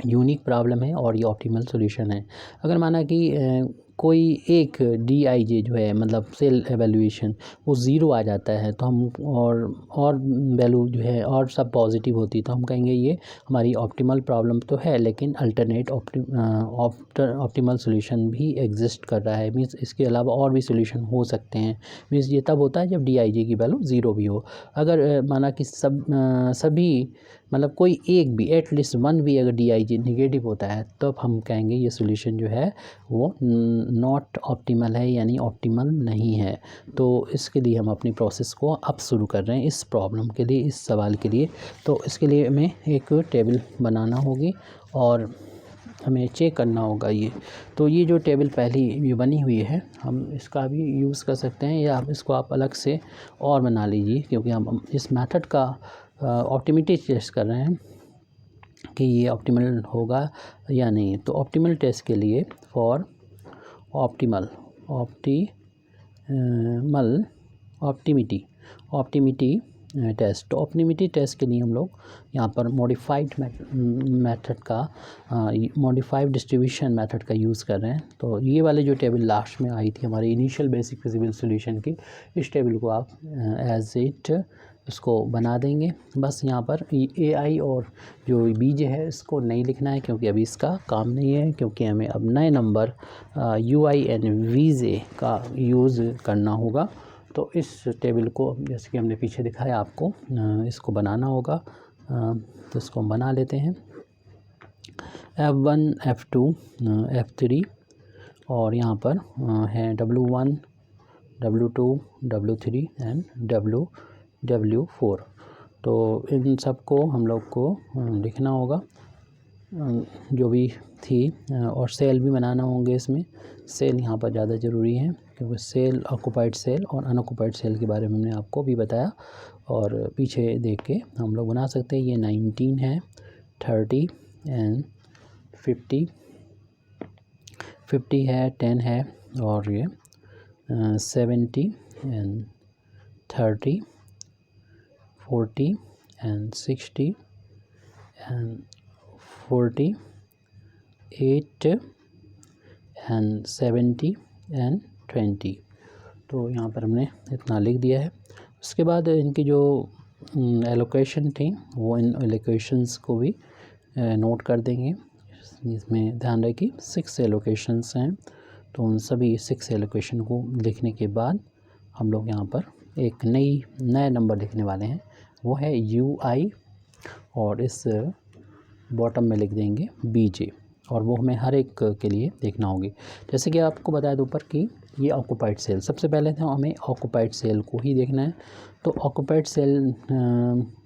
यूनिक प्रॉब्लम है और ये ऑप्टिमल सॉल्यूशन है। अगर माना कि कोई एक DIJ जो है मतलब सेल एवल्यूएशन वो 0 आ जाता है, तो हम और वैल्यू जो है और सब पॉजिटिव होती है, तो हम कहेंगे ये हमारी ऑप्टिमल प्रॉब्लम तो है, लेकिन अल्टरनेट ऑप्टिमल सॉल्यूशन भी एग्जिस्ट कर रहा है। मीन्स इसके अलावा और भी सॉल्यूशन हो सकते हैं। मीन्स ये तब होता है जब DIJ की वैल्यू 0 भी हो। अगर माना कि सभी मतलब कोई एक भी एटलीस्ट वन भी अगर DIG निगेटिव होता है तो अब हम कहेंगे ये सोल्यूशन जो है वो नॉट ऑप्टिमल है, यानी ऑप्टिमल नहीं है। तो इसके लिए हम अपनी प्रोसेस को अब शुरू कर रहे हैं इस प्रॉब्लम के लिए, इस सवाल के लिए। तो इसके लिए हमें एक टेबल बनाना होगी और हमें चेक करना होगा ये। तो ये जो टेबल पहली ये बनी हुई है हम इसका भी यूज़ कर सकते हैं, या इसको आप अलग से और बना लीजिए, क्योंकि हम इस मेथड का ऑप्टिमिटी टेस्ट कर रहे हैं कि ये ऑप्टिमल होगा या नहीं। तो ऑप्टिमल टेस्ट के लिए फॉर ऑप्टिमिटी टेस्ट, तो ऑप्टिमिटी टेस्ट के लिए हम लोग यहाँ पर मॉडिफाइड डिस्ट्रीब्यूशन मेथड का यूज़ कर रहे हैं। तो ये वाले जो टेबल लास्ट में आई थी हमारी इनिशियल बेसिक फिजिबल सॉल्यूशन की, इस टेबल को आप एज इट इसको बना देंगे। बस यहाँ पर AI और जो BJ है इसको नहीं लिखना है, क्योंकि अभी इसका काम नहीं है, क्योंकि हमें अब नए नंबर UI एंड VJ का यूज़ करना होगा। तो इस टेबल को जैसे कि हमने पीछे दिखाया आपको, इसको बनाना होगा। तो इसको हम बना लेते हैं, F1 F2 F3 और यहाँ पर है W1 W2 W3 and W4। तो इन सब को हम लोग को लिखना होगा जो भी थी, और सेल भी बनाना होंगे इसमें। सेल यहाँ पर ज़्यादा ज़रूरी है, क्योंकि सेल ऑक्यूपाइड सेल और अनऑक्यूपाइड सेल के बारे में हमने आपको भी बताया, और पीछे देख के हम लोग बना सकते हैं। ये 19 है, 30 एंड 50 है, 10 है, और ये 70 and 30, 40 and 60 and 48 and 70 and 20। तो यहाँ पर हमने इतना लिख दिया है। उसके बाद इनकी जो एलोकेशन थी वो इन एलोकेशंस को भी नोट कर देंगे। इसमें ध्यान रखिए 6 एलोकेशंस हैं, तो उन सभी 6 एलोकेशन को लिखने के बाद हम लोग यहाँ पर एक नया नंबर लिखने वाले हैं, वो है UI, और इस बॉटम में लिख देंगे BJ, और वो हमें हर एक के लिए देखना होगी। जैसे कि आपको बताया था ऊपर कि ये ऑक्यूपाइड सेल, सबसे पहले तो हमें ऑक्यूपाइड सेल को ही देखना है। तो ऑक्यूपाइड सेल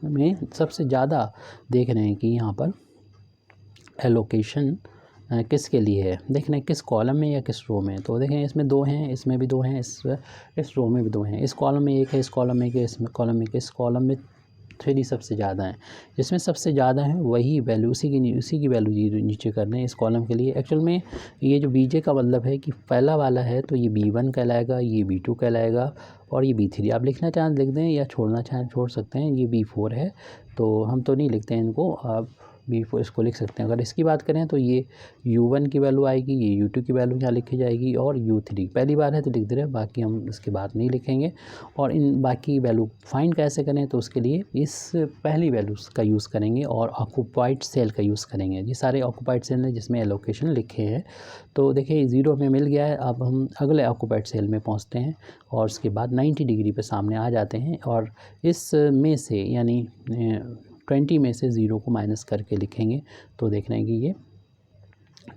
में सबसे ज़्यादा देख रहे हैं कि यहाँ पर एलोकेशन किसके लिए है, देख रहे हैं किस कॉलम में या किस रो में। तो देखें इसमें 2 हैं, इसमें भी 2 हैं, इस रो में भी 2 हैं, इस कॉलम में 1 है, इस कॉलम में 1 है, इस कॉलम में 1 है, इस कॉलम में 3 सबसे ज़्यादा हैं। जिसमें सबसे ज़्यादा है वही वैल्यू, उसी की वैल्यू नीचे कर रहे हैं इस कॉलम के लिए। एक्चुअल में ये जो BJ का मतलब है कि पहला वाला है तो ये B1 कहलाएगा, ये B2 कहलाएगा, और ये B3। आप लिखना चाहें लिख दें, या छोड़ना चाहें छोड़ सकते हैं। ये B4 है, तो हम तो नहीं लिखते हैं इनको, आप B4 इसको लिख सकते हैं। अगर इसकी बात करें तो ये U1 की वैल्यू आएगी, ये U2 की वैल्यू यहाँ लिखी जाएगी, और U3 पहली बार है तो लिख दे रहे हैं, बाकी हम इसके बाद नहीं लिखेंगे। और इन बाकी वैल्यू फाइंड कैसे करें, तो उसके लिए इस पहली वैल्यूज़ का यूज़ करेंगे और ऑक्यूपाइड सेल का यूज़ करेंगे। ये सारे ऑक्यूपाइड सेल हैं जिसमें एलोकेशन लिखे हैं। तो देखिए 0 में मिल गया है। अब हम अगले ऑक्यूपाइड सेल में पहुँचते हैं, और उसके बाद 90 डिग्री पे सामने आ जाते हैं, और इस में से यानी 20 में से 0 को माइनस करके लिखेंगे। तो देख रहे हैं कि ये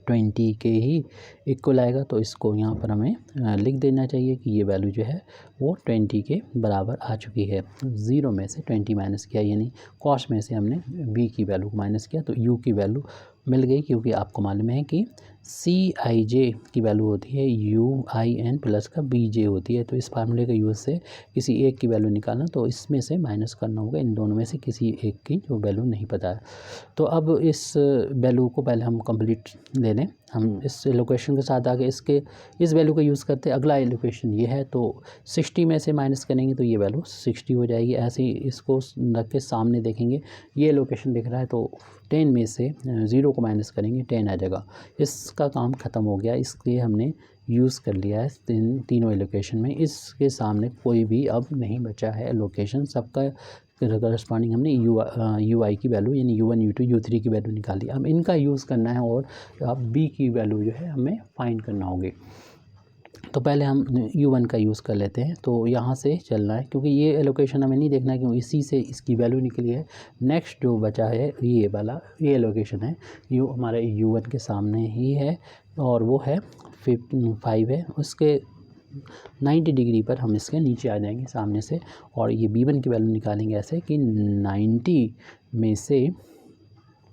20 के ही इक्वल आएगा। तो इसको यहाँ पर हमें लिख देना चाहिए कि ये वैल्यू जो है वो 20 के बराबर आ चुकी है। 0 में से 20 माइनस किया, यानी कॉस में से हमने B की वैल्यू माइनस किया, तो U की वैल्यू मिल गई। क्योंकि आपको मालूम है कि CIJ की वैल्यू होती है UIN प्लस का BJ होती है। तो इस फार्मूले का यूज़ से किसी एक की वैल्यू निकालना, तो इसमें से माइनस करना होगा, इन दोनों में से किसी एक की जो वैल्यू नहीं पता है। तो अब इस वैल्यू को पहले हम कंप्लीट ले लें। हम इस एलोकेशन के साथ आगे इस वैल्यू का यूज़ करते हैं। अगला एलोकेशन ये है, तो 60 में से माइनस करेंगे तो ये वैल्यू 60 हो जाएगी। ऐसे ही इसको रख के सामने देखेंगे, ये एलोकेशन दिख रहा है, तो 10 में से 0 को माइनस करेंगे 10 आ जाएगा। इसका काम ख़त्म हो गया, इसलिए हमने यूज़ कर लिया है तीनों एलोकेशन में। इसके सामने कोई भी अब नहीं बचा है एलोकेशन, सबका करस्पॉन्डिंग हमने UI की वैल्यू यानी U1 U2 U3 की वैल्यू निकाली। अब इनका यूज़ करना है, और अब B की वैल्यू जो है हमें फाइंड करना होगी। तो पहले हम u1 का यूज़ कर लेते हैं। तो यहाँ से चलना है क्योंकि ये एलोकेशन हमें नहीं देखना है क्योंकि इसी से इसकी वैल्यू निकली है। नेक्स्ट जो बचा है ये वाला, ये एलोकेशन है हमारे u1 के सामने ही है और वो है 5 है। उसके 90 डिग्री पर हम इसके नीचे आ जाएंगे सामने से और ये b1 की वैल्यू निकालेंगे ऐसे कि 90 में से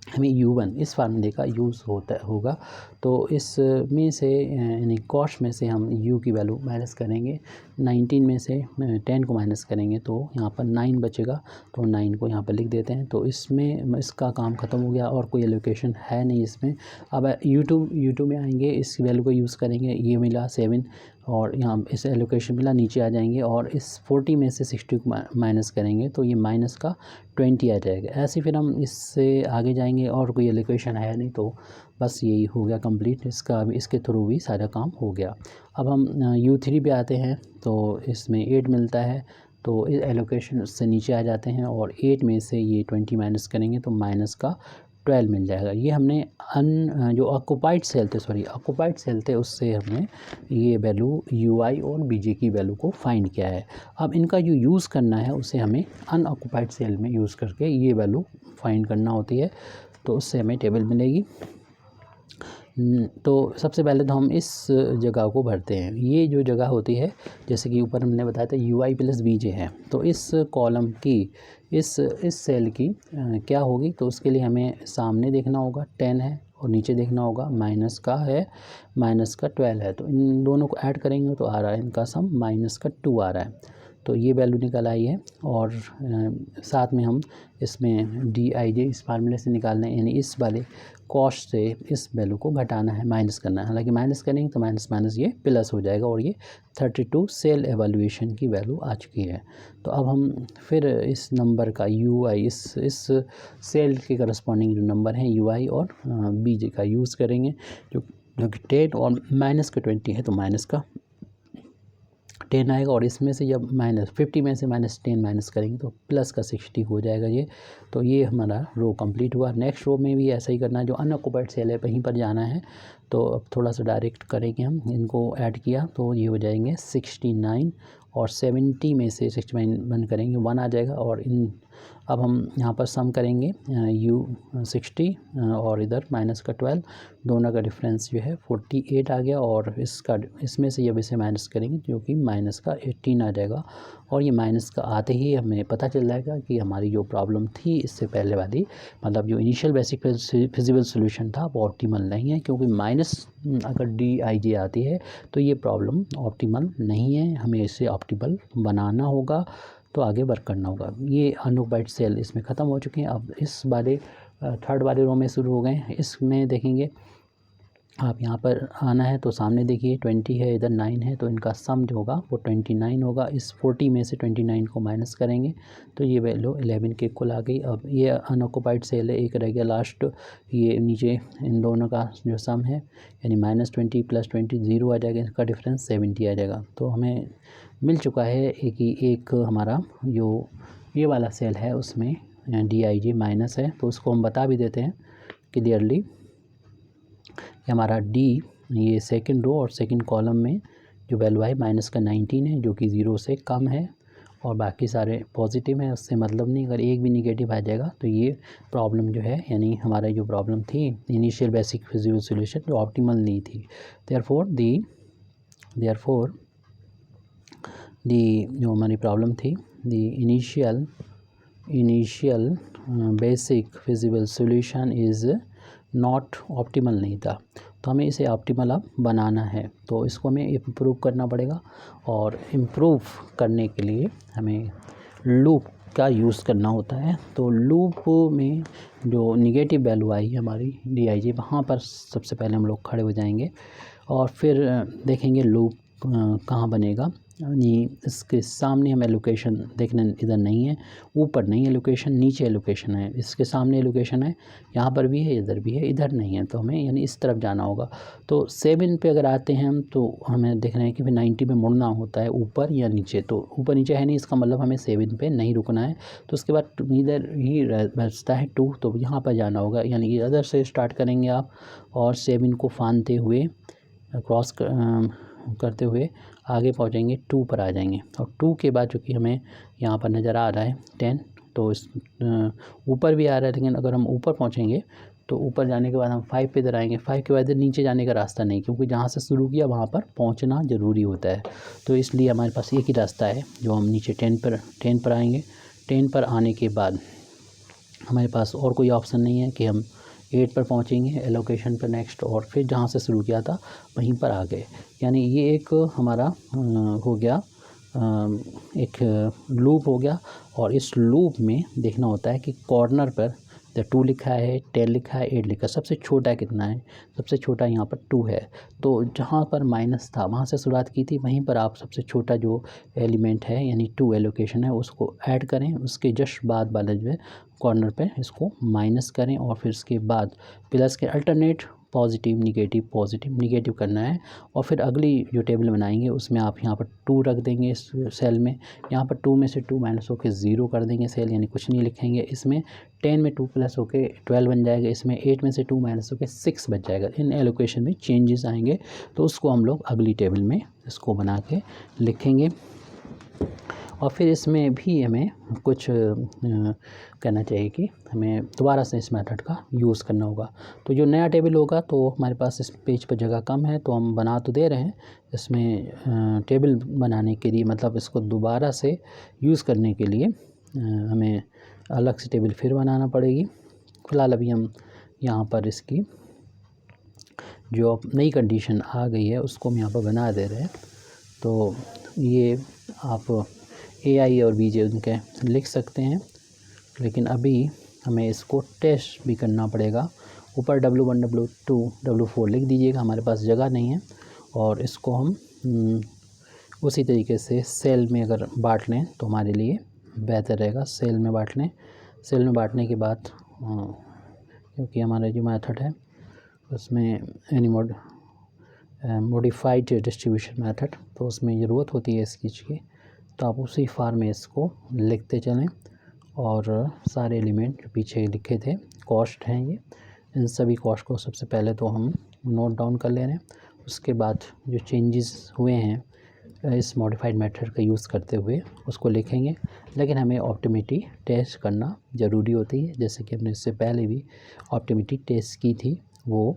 हमें u1 इस फार्मूले का यूज़ होगा। तो इस में से यानी कॉस्ट में से हम u की वैल्यू माइनस करेंगे। 19 में से 10 को माइनस करेंगे तो यहाँ पर 9 बचेगा। तो 9 को यहाँ पर लिख देते हैं। तो इसमें इसका काम ख़त्म हो गया और कोई एलोकेशन है नहीं इसमें। अब u2 में आएंगे, इस वैल्यू को यूज़ करेंगे। ये मिला 7 और यहाँ इस एलोकेशन मिला, नीचे आ जाएंगे और इस 40 में से 60 को माइनस करेंगे तो ये माइनस का 20 आ जाएगा। ऐसे फिर हम इससे आगे जाएंगे और कोई एलोकेशन है नहीं तो बस यही हो गया कंप्लीट। इसके थ्रू भी सारा काम हो गया। अब हम u3 पे आते हैं तो इसमें 8 मिलता है तो इस एलोकेशन से नीचे आ जाते हैं और 8 में से ये 20 माइनस करेंगे तो माइनस का 12 मिल जाएगा। ये हमने जो ऑक्यूपाइड सेल थे उससे हमने ये वैल्यू ui और bj की वैल्यू को फाइंड किया है। अब इनका जो यूज़ करना है उसे हमें अनऑक्यूपाइड सेल में यूज़ करके ये वैल्यू फाइंड करना होती है। तो उससे हमें टेबल मिलेगी। तो सबसे पहले तो हम इस जगह को भरते हैं। ये जो जगह होती है जैसे कि ऊपर हमने बताया था ui + bj है। तो इस कॉलम की इस सेल की क्या होगी तो उसके लिए हमें सामने देखना होगा 10 है और नीचे देखना होगा माइनस का 12 है। तो इन दोनों को ऐड करेंगे तो आ रहा है इनका सम -2 आ रहा है। तो ये वैल्यू निकल आई है और साथ में हम इसमें dij इस फार्मूले से निकालना है, यानी इस वाले कॉस्ट से इस वैल्यू को घटाना है, माइनस करना है। हालांकि माइनस करेंगे तो माइनस माइनस ये प्लस हो जाएगा और ये 32 सेल एवैल्यूएशन की वैल्यू आ चुकी है। तो अब हम फिर इस नंबर का ui इस सेल के करस्पॉन्डिंग जो नंबर हैं ui और bj का यूज़ करेंगे जो कि 10 और माइनस का 20 है तो माइनस का 10 आएगा और इसमें से जब -50 में से -10 माइनस करेंगे तो प्लस का 60 हो जाएगा ये। तो ये हमारा रो कंप्लीट हुआ। नेक्स्ट रो में भी ऐसा ही करना है, जो अनऑक्यूपाइड सेल है वहीं पर जाना है। तो अब थोड़ा सा डायरेक्ट करेंगे, हम इनको ऐड किया तो ये हो जाएंगे 69 और 70 में से 69 बंद करेंगे 1 आ जाएगा। और अब हम यहाँ पर सम करेंगे u60 और इधर माइनस का 12, दोनों का डिफरेंस जो है 48 आ गया। और इसमें से जब इसे माइनस करेंगे जो कि माइनस का 18 आ जाएगा। और ये माइनस का आते ही हमें पता चल जाएगा कि हमारी जो प्रॉब्लम थी इससे पहले वाली, मतलब जो इनिशियल बेसिक फिजिबल सोल्यूशन था वो ऑप्टिमल नहीं है, क्योंकि माइनस अगर dij आती है तो ये प्रॉब्लम ऑप्टिमल नहीं है। हमें इसे ऑप्टिमल बनाना होगा, तो आगे वर्क करना होगा। ये अनऑक्यूपाइड सेल इसमें ख़त्म हो चुके हैं। अब इस वाले थर्ड वाले रो में शुरू हो गए हैं। इसमें देखेंगे आप, यहाँ पर आना है तो सामने देखिए 20 है, इधर 9 है, तो इनका सम जो होगा वो 29 होगा। इस 40 में से 29 को माइनस करेंगे तो ये वैल्यू 11 के इक्वल आ गई। अब ये अनऑक्यूपाइड सेल है, एक रह गया लास्ट, ये नीचे इन दोनों का जो सम है यानी -20 + 20 0 आ जाएगा, इसका डिफरेंस 70 आ जाएगा। तो हमें मिल चुका है एक हमारा जो ये वाला सेल है उसमें dij माइनस है, तो उसको हम बता भी देते हैं क्लियरली। हमारा d ये सेकंड रो और सेकंड कॉलम में जो वैल्यू है माइनस का 19 है, जो कि 0 से कम है, और बाकी सारे पॉजिटिव हैं, उससे मतलब नहीं। अगर एक भी निगेटिव आ जाएगा तो ये प्रॉब्लम जो है, यानी हमारा जो प्रॉब्लम थी इनिशियल बेसिक फिजिबल सॉल्यूशन, जो ऑप्टिमल नहीं थी। देयरफॉर जो हमारी प्रॉब्लम थी initial basic feasible solution is not optimal नहीं था, तो हमें इसे ऑप्टिमल अब बनाना है। तो इसको हमें इम्प्रूव करना पड़ेगा, और इम्प्रूव करने के लिए हमें लूप का यूज़ करना होता है। तो लूप में जो निगेटिव वैल्यू आई हमारी dij, वहाँ पर सबसे पहले हम लोग खड़े हो जाएंगे और फिर देखेंगे लूप कहाँ बनेगा। यानी इसके सामने हमें लोकेशन देखने इधर नहीं है, ऊपर नहीं है लोकेशन, नीचे लोकेशन है। इसके सामने लोकेशन है, यहाँ पर भी है, इधर भी है, इधर नहीं है, तो हमें यानी इस तरफ जाना होगा। तो 7 पे अगर आते हैं हम तो हमें देखना है कि फिर 90 पे मुड़ना होता है, ऊपर या नीचे। तो ऊपर नीचे है नहीं, इसका मतलब हमें 7 पे नहीं रुकना है। तो उसके बाद इधर ही बचता है 2, तो यहाँ पर जाना होगा, यानी इधर से स्टार्ट करेंगे आप और 7 को फानते हुए क्रॉस करते हुए आगे पहुँचेंगे 2 पर आ जाएंगे, और 2 के बाद चूँकि हमें यहाँ पर नज़र आ रहा है 10, तो इस ऊपर भी आ रहा है, लेकिन अगर हम ऊपर पहुँचेंगे तो ऊपर जाने के बाद हम 5 पे इधर आएंगे। 5 के बाद नीचे जाने का रास्ता नहीं, क्योंकि जहाँ से शुरू किया वहाँ पर पहुँचना ज़रूरी होता है। तो इसलिए हमारे पास एक ही रास्ता है, जो हम नीचे 10 पर आएंगे। 10 पर आने के बाद हमारे पास और कोई ऑप्शन नहीं है कि हम 8 पर पहुँचेंगे एलोकेशन पर नेक्स्ट, और फिर जहाँ से शुरू किया था वहीं पर आ गए। यानी ये एक हमारा हो गया, एक लूप हो गया। और इस लूप में देखना होता है कि कॉर्नर पर 2 लिखा है, 10 लिखा है, 8 लिखा है, सबसे छोटा कितना है। सबसे छोटा यहाँ पर 2 है। तो जहाँ पर माइनस था वहाँ से शुरुआत की थी, वहीं पर आप सबसे छोटा जो एलिमेंट है यानी 2 एलोकेशन है उसको ऐड करें। उसके जस्ट बाद वाला जो है कॉर्नर पे इसको माइनस करें, और फिर उसके बाद प्लस के अल्टरनेट पॉजिटिव निगेटिव करना है। और फिर अगली जो टेबल बनाएंगे उसमें आप यहाँ पर 2 रख देंगे इस सेल में। यहाँ पर 2 में से 2 माइनस होकर 0 कर देंगे सेल, यानी कुछ नहीं लिखेंगे। इसमें 10 में 2 प्लस होकर 12 बन जाएगा। इसमें 8 में से 2 माइनस होकर 6 बच जाएगा। इन एलोकेशन में चेंजेस आएंगे, तो उसको हम लोग अगली टेबल में इसको बना के लिखेंगे। और फिर इसमें भी हमें कुछ कहना चाहिए कि हमें दोबारा से इस मेथड का यूज़ करना होगा। तो जो नया टेबल होगा, तो हमारे पास इस पेज पर जगह कम है, तो हम बना तो दे रहे हैं। इसमें टेबल बनाने के लिए, मतलब इसको दोबारा से यूज़ करने के लिए हमें अलग से टेबल फिर बनाना पड़ेगी। फ़िलहाल अभी हम यहाँ पर इसकी जो नई कंडीशन आ गई है उसको हम यहाँ पर बना दे रहे हैं। तो ये आप AI और BJ उनके लिख सकते हैं, लेकिन अभी हमें इसको टेस्ट भी करना पड़ेगा। ऊपर W1 W2 W4 लिख दीजिएगा, हमारे पास जगह नहीं है। और इसको हम उसी तरीके से सेल में अगर बांट लें तो हमारे लिए बेहतर रहेगा। सेल में बांट लें। सेल में बांटने के बाद क्योंकि हमारा जो मेथड है उसमें मॉडिफाइड डिस्ट्रीब्यूशन मेथड, तो उसमें ज़रूरत होती है इस चीज़ की। तो आप उसी फॉर्म में इसको लिखते चलें, और सारे एलिमेंट जो पीछे लिखे थे कॉस्ट हैं ये, इन सभी कॉस्ट को सबसे पहले तो हम नोट डाउन कर ले रहे हैं। उसके बाद जो चेंजेस हुए हैं इस मॉडिफाइड मेथड का यूज़ करते हुए उसको लिखेंगे। लेकिन हमें ऑप्टिमिटी टेस्ट करना ज़रूरी होती है, जैसे कि हमने इससे पहले भी ऑप्टिमिटी टेस्ट की थी। वो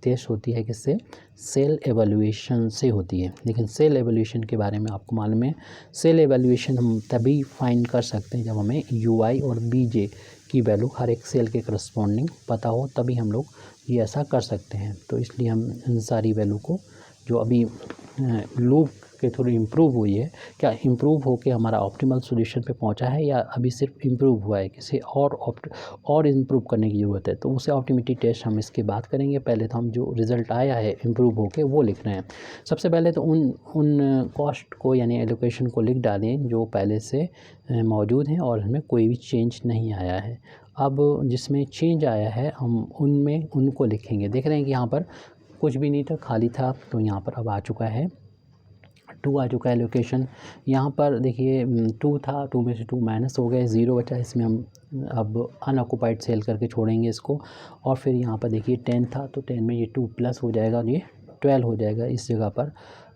टेस्ट होती है किससे? सेल एवल्यूएशन से होती है। लेकिन सेल एवल्यूएशन के बारे में आपको मालूम है, सेल एवल्यूएशन हम तभी फाइंड कर सकते हैं जब हमें UI और BJ की वैल्यू हर एक सेल के करस्पॉन्डिंग पता हो, तभी हम लोग ये ऐसा कर सकते हैं। तो इसलिए हम इन सारी वैल्यू को जो अभी लूप के थ्रू इम्प्रूव हुई है, क्या इम्प्रूव होके हमारा ऑप्टिमल सॉल्यूशन पे पहुंचा है, या अभी सिर्फ इम्प्रूव हुआ है, किसी और इम्प्रूव करने की ज़रूरत है, तो उसे ऑप्टिमिटी टेस्ट हम इसके बाद करेंगे। पहले तो हम जो रिज़ल्ट आया है इम्प्रूव होके वो लिख रहे हैं। सबसे पहले तो उन कॉस्ट को यानी एलोकेशन को लिख डालें जो पहले से मौजूद हैं और हमें कोई भी चेंज नहीं आया है। अब जिसमें चेंज आया है हम उनको लिखेंगे। देख रहे हैं कि यहाँ पर कुछ भी नहीं था, खाली था, तो यहाँ पर अब आ चुका है 2 आ चुका है लोकेशन। यहाँ पर देखिए 2 था, 2 में से 2 माइनस हो गए, 0 बचा। इसमें हम अब अनऑक्युपाइड सेल करके छोड़ेंगे इसको। और फिर यहाँ पर देखिए 10 था, तो 10 में ये 2 प्लस हो जाएगा, ये 12 हो जाएगा इस जगह पर।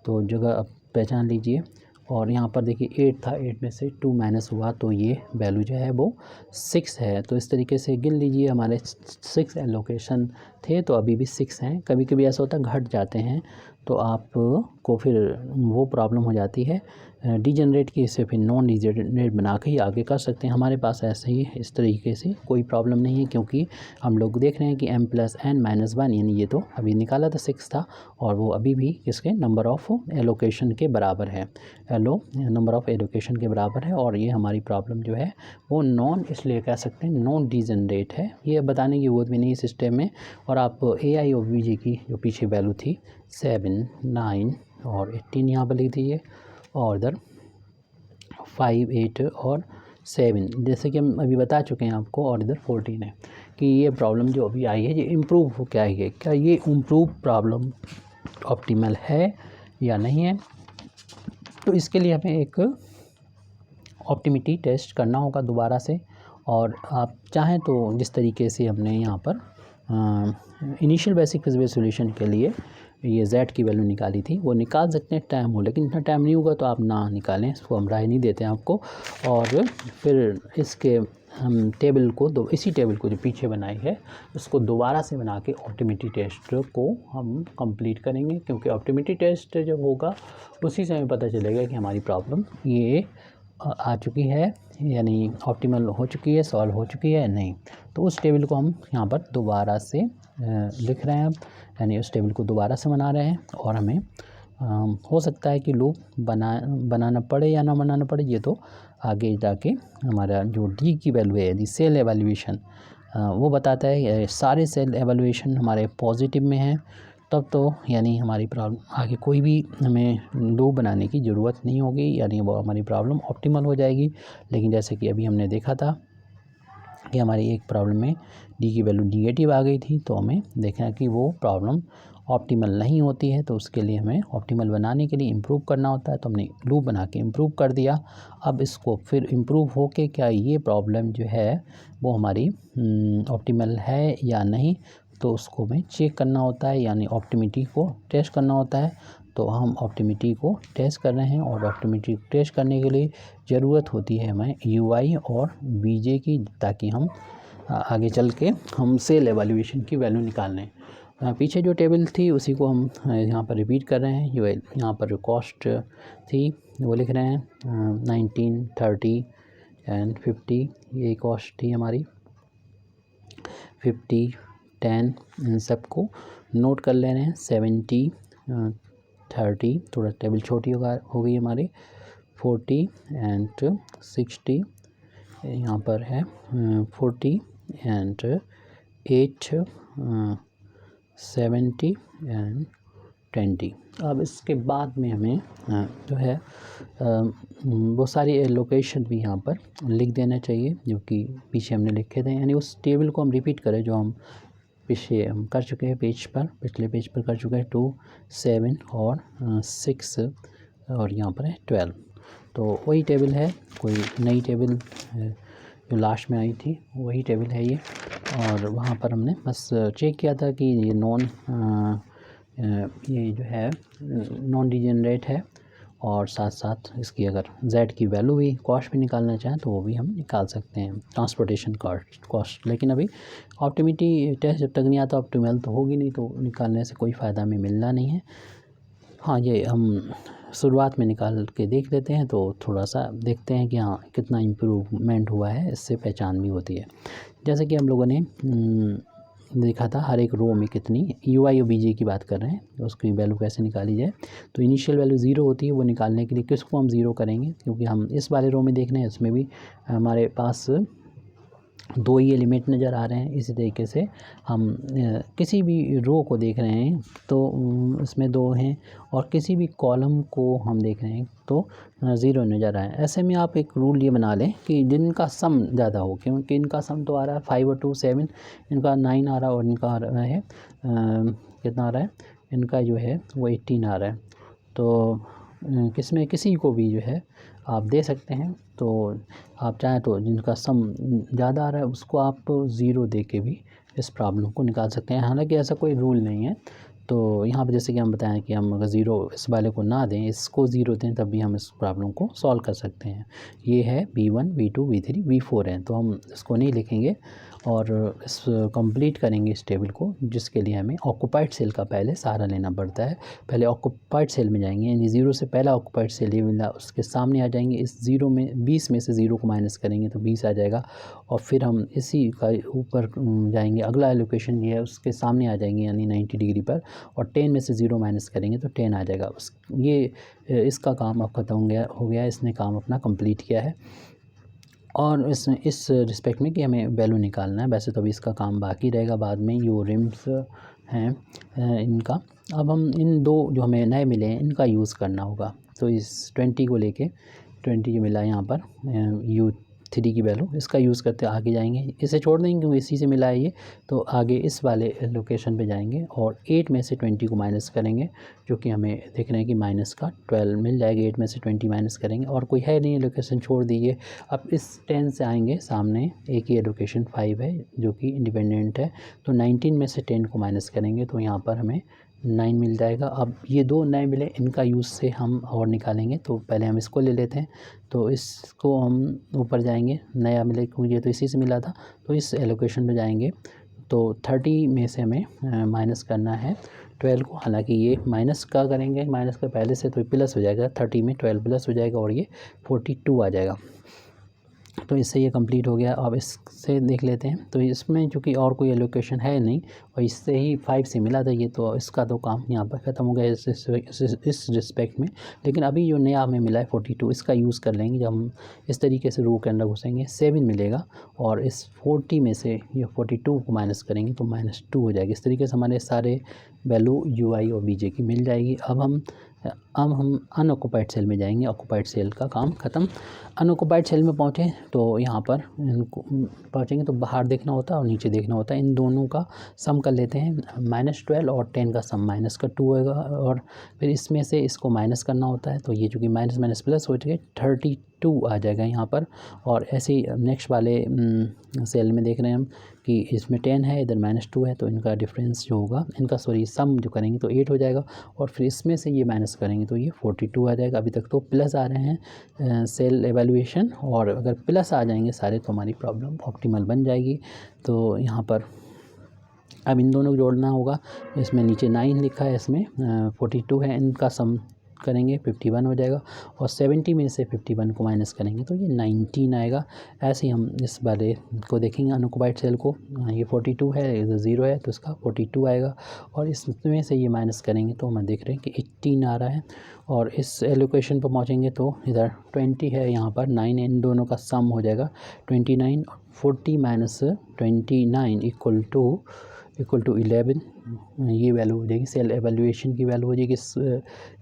तो जगह अब पहचान लीजिए। और यहाँ पर देखिए 8 था, 8 में से 2 माइनस हुआ, तो ये वैल्यू जो है वो 6 है। तो इस तरीके से गिन लीजिए, हमारे 6 एलोकेशन थे, तो अभी भी 6 हैं। कभी कभी ऐसा होता है घट जाते हैं, तो आपको फिर वो प्रॉब्लम हो जाती है डीजनरेट की, इसे फिर नॉन डीजनरेट बना के ही आगे कर सकते हैं। हमारे पास ऐसे ही इस तरीके से कोई प्रॉब्लम नहीं है, क्योंकि हम लोग देख रहे हैं कि m+n-1 यानी ये तो अभी निकाला था 6 था, और वो अभी भी किसके नंबर ऑफ़ एलोकेशन के बराबर है, नंबर ऑफ़ एलोकेशन के बराबर है। और ये हमारी प्रॉब्लम जो है वो नॉन, इसलिए कह सकते हैं नॉन डीजनरेट है। ये बताने की ज़रूरत भी नहीं सिस्टम में। और आप AI और BJ की जो पीछे वैल्यू थी 7, 9 और 18 यहाँ पर लिख दीजिए, और इधर 5, 8 और 7, जैसे कि हम अभी बता चुके हैं आपको। और इधर 14 है कि ये प्रॉब्लम जो अभी आई है ये इम्प्रूव हो क्या है, क्या ये इम्प्रूव प्रॉब्लम ऑप्टिमल है या नहीं है। तो इसके लिए हमें एक ऑप्टिमिटी टेस्ट करना होगा दोबारा से। और आप चाहें तो जिस तरीके से हमने यहाँ पर इनिशियल बेसिक फिजिकल सॉल्यूशन के लिए ये z की वैल्यू निकाली थी, वो निकाल सकते हैं टाइम हो, लेकिन इतना टाइम नहीं होगा तो आप ना निकालें, इसको हम राय नहीं देते हैं आपको। और फिर इसके हम टेबल को इसी टेबल को जो पीछे बनाई है उसको दोबारा से बना के ऑप्टिमिटी टेस्ट को हम कंप्लीट करेंगे, क्योंकि ऑप्टिमिटी टेस्ट जब होगा उसी समय पता चलेगा कि हमारी प्रॉब्लम ये आ चुकी है, यानी ऑप्टिमल हो चुकी है, सॉल्व हो चुकी है या नहीं। तो उस टेबल को हम यहाँ पर दोबारा से लिख रहे हैं अब, यानी उस टेबल को दोबारा से बना रहे हैं। और हमें हो सकता है कि लूप बनाना पड़े या ना बनाना पड़े, ये तो आगे जाके हमारा जो डी की वैल्यू है, यदि सेल एवैल्यूएशन वो बताता है सारे सेल एवैल्यूएशन हमारे पॉजिटिव में हैं, तब तो यानी हमारी प्रॉब्लम आगे कोई भी हमें लूप बनाने की ज़रूरत नहीं होगी, यानी वो हमारी प्रॉब्लम ऑप्टिमल हो जाएगी। लेकिन जैसे कि अभी हमने देखा था कि हमारी एक प्रॉब्लम में डी की वैल्यू निगेटिव आ गई थी, तो हमें देखना कि वो प्रॉब्लम ऑप्टिमल नहीं होती है, तो उसके लिए हमें ऑप्टिमल बनाने के लिए इम्प्रूव करना होता है। तो हमने लूप बना के इम्प्रूव कर दिया। अब इसको फिर इम्प्रूव हो के क्या ये प्रॉब्लम जो है वो हमारी ऑप्टिमल है या नहीं, तो उसको हमें चेक करना होता है, यानी ऑप्टिमिटी को टेस्ट करना होता है। तो हम ऑप्टिमिटी को टेस्ट कर रहे हैं, और ऑप्टिमिटी टेस्ट करने के लिए ज़रूरत होती है हमें UI और VJ की, ताकि हम आगे चल के हम सेल एवैल्यूएशन की वैल्यू निकाल लें। पीछे जो टेबल थी उसी को हम यहाँ पर रिपीट कर रहे हैं। यहाँ पर कॉस्ट थी वो लिख रहे हैं 19, 30 एंड 50, ये कॉस्ट थी हमारी 50, 10, इन सबको नोट कर ले रहे हैं। 70, 30, थोड़ा टेबल छोटी हो गई हमारी, 40 एंड 60, यहाँ पर है 40 एंड 8, 70 एंड 20। अब इसके बाद में हमें जो है वो सारी लोकेशन भी यहाँ पर लिख देना चाहिए, जो कि पीछे हमने लिखे थे, यानी उस टेबल को हम रिपीट करें जो हम पीछे हम कर चुके हैं पेज पर, पिछले पेज पर कर चुके हैं 2, 7 और 6 और यहाँ पर है 12। तो वही टेबल है, कोई नई टेबल जो लास्ट में आई थी वही टेबल है ये। और वहाँ पर हमने बस चेक किया था कि ये ये जो है नॉन डिजेनरेट है, और साथ साथ इसकी अगर z की वैल्यू भी कॉस्ट भी निकालना चाहें तो वो भी हम निकाल सकते हैं, ट्रांसपोर्टेशन कॉस्ट। लेकिन अभी ऑप्टिमिटी टेस्ट जब तक नहीं आता ऑप्टिमल तो होगी नहीं, तो निकालने से कोई फ़ायदा हमें मिलना नहीं है। हाँ, ये हम शुरुआत में निकाल के देख लेते हैं, तो थोड़ा सा देखते हैं कि हाँ कितना इम्प्रूवमेंट हुआ है, इससे पहचान भी होती है। जैसे कि हम लोगों ने देखा था हर एक रो में कितनी UI और VJ की बात कर रहे हैं, तो उसकी वैल्यू कैसे निकाली जाए। तो इनिशियल वैल्यू 0 होती है, वो निकालने के लिए किसको हम 0 करेंगे, क्योंकि हम इस वाले रो में देख रहे हैं, इसमें भी हमारे पास 2 ही एलिमेंट नज़र आ रहे हैं। इसी तरीके से हम किसी भी रो को देख रहे हैं तो इसमें 2 हैं, और किसी भी कॉलम को हम देख रहे हैं तो 0 नज़र आए। ऐसे में आप एक रूल ये बना लें कि जिनका सम ज़्यादा हो, क्योंकि इनका सम तो आ रहा है 5 और 2 7, इनका 9 आ रहा है, और इनका आ रहा है कितना आ रहा है, इनका जो है वो 18 आ रहा है। तो किसमें किसी को भी जो है आप दे सकते हैं। तो आप चाहें तो जिनका सम ज़्यादा आ रहा है उसको आप 0 दे के भी इस प्रॉब्लम को निकाल सकते हैं। हालांकि ऐसा कोई रूल नहीं है। तो यहाँ पर जैसे कि हम बताएं कि हम अगर 0 इस वाले को ना दें, इसको 0 दें, तब भी हम इस प्रॉब्लम को सॉल्व कर सकते हैं। ये है B1, B2, B3, B4 है, तो हम इसको नहीं लिखेंगे और इस कंप्लीट करेंगे इस टेबल को, जिसके लिए हमें ऑक्यूपाइड सेल का पहले सहारा लेना पड़ता है। पहले ऑक्यूपाइड सेल में जाएंगे, यानी 0 से पहला ऑक्यूपाइड सेल ये मिला, उसके सामने आ जाएंगे। इस 0 में 20 में से 0 को माइनस करेंगे तो 20 आ जाएगा, और फिर हम इसी का ऊपर जाएंगे, अगला लोकेशन ये है उसके सामने आ जाएंगे, यानी 90 डिग्री पर, और 10 में से 0 माइनस करेंगे तो 10 आ जाएगा। ये इसका काम अब ख़त्म हो गया, इसने काम अपना कंप्लीट किया है। और इस रिस्पेक्ट में कि हमें वैल्यू निकालना है, वैसे तो अभी इसका काम बाकी रहेगा बाद में। यो रिम्स हैं इनका, अब हम इन 2 जो हमें नए मिले हैं इनका यूज़ करना होगा। तो इस 20 को लेके 20 जो मिला यहाँ पर 3 की वैल्यू, इसका यूज़ करते आगे जाएंगे। इसे छोड़ देंगे क्योंकि इसी से मिला है ये, तो आगे इस वाले लोकेशन पे जाएंगे और 8 में से 20 को माइनस करेंगे, जो कि हमें देख रहे हैं कि माइनस का 12 मिल जाएगा। 8 में से 20 माइनस करेंगे और कोई है नहीं, लोकेशन छोड़ दीजिए। अब इस 10 से आएंगे सामने, एक ही लोकेशन 5 है जो कि इंडिपेंडेंट है, तो 19 में से 10 को माइनस करेंगे तो यहाँ पर हमें 9 मिल जाएगा। अब ये दो नए मिले, इनका यूज़ से हम और निकालेंगे, तो पहले हम इसको ले लेते हैं। तो इसको हम ऊपर जाएंगे, नया मिले क्योंकि ये तो इसी से मिला था, तो इस एलोकेशन में जाएंगे। तो 30 में से हमें माइनस करना है 12 को, हालांकि ये माइनस का करेंगे, माइनस का पहले से तो प्लस हो जाएगा, 30 में 12 प्लस हो जाएगा और ये 42 आ जाएगा। तो इससे ये कंप्लीट हो गया। अब इससे देख लेते हैं, तो इसमें चूँकि और कोई एलोकेशन है नहीं और इससे ही 5 से मिला था ये, तो इसका तो काम यहाँ पर ख़त्म हो गया इस रिस्पेक्ट में। लेकिन अभी जो नया हमें मिला है 42, इसका यूज़ कर लेंगे। जब हम इस तरीके से रो के अंदर घुसेंगे 7 मिलेगा और इस 40 में से ये 42 को माइनस करेंगे तो -2 हो जाएगी। इस तरीके से हमारे सारे वैल्यू UI और BJ की मिल जाएगी। अब हम अनऑक्युपाइड सेल में जाएंगे, ऑक्युपाइड सेल का काम ख़त्म। अनऑक्युपाइड सेल में पहुँचे तो यहाँ पर इनको पहुँचेंगे तो बाहर देखना होता है और नीचे देखना होता है। इन दोनों का सम कर लेते हैं, -12 और 10 का सम -2 होगा और फिर इसमें से इसको माइनस करना होता है। तो ये चूँकि माइनस माइनस प्लस हो चुके 32 आ जाएगा यहाँ पर। और ऐसे ही नेक्स्ट वाले सेल में देख रहे हैं हम कि इसमें 10 है, इधर -2 है, तो इनका डिफरेंस जो होगा, इनका सम जो करेंगे तो 8 हो जाएगा और फिर इसमें से ये माइनस करेंगे तो ये 42 आ जाएगा। अभी तक तो प्लस आ रहे हैं सेल एवेल्यूएशन, और अगर प्लस आ जाएंगे सारे तो हमारी प्रॉब्लम ऑप्टिमल बन जाएगी। तो यहाँ पर अब इन दोनों को जोड़ना होगा। इसमें नीचे 9 लिखा है, इसमें 42 है, इनका सम करेंगे 51 हो जाएगा और 70 में से 51 को माइनस करेंगे तो ये 19 आएगा। ऐसे ही हम इस वाले को देखेंगे अनऑक्युपाइड सेल को, ये 42 है, इधर 0 है तो इसका 42 आएगा और इसमें से ये माइनस करेंगे तो हम देख रहे हैं कि 18 आ रहा है। और इस एलोकेशन पर पहुँचेंगे तो इधर 20 है, यहाँ पर 9, इन दोनों का सम हो जाएगा 29। 40 माइनस 29 इक्वल टू 11, ये वैल्यू हो जाएगी सेल एवेल्यूएशन की वैल्यू हो जाएगी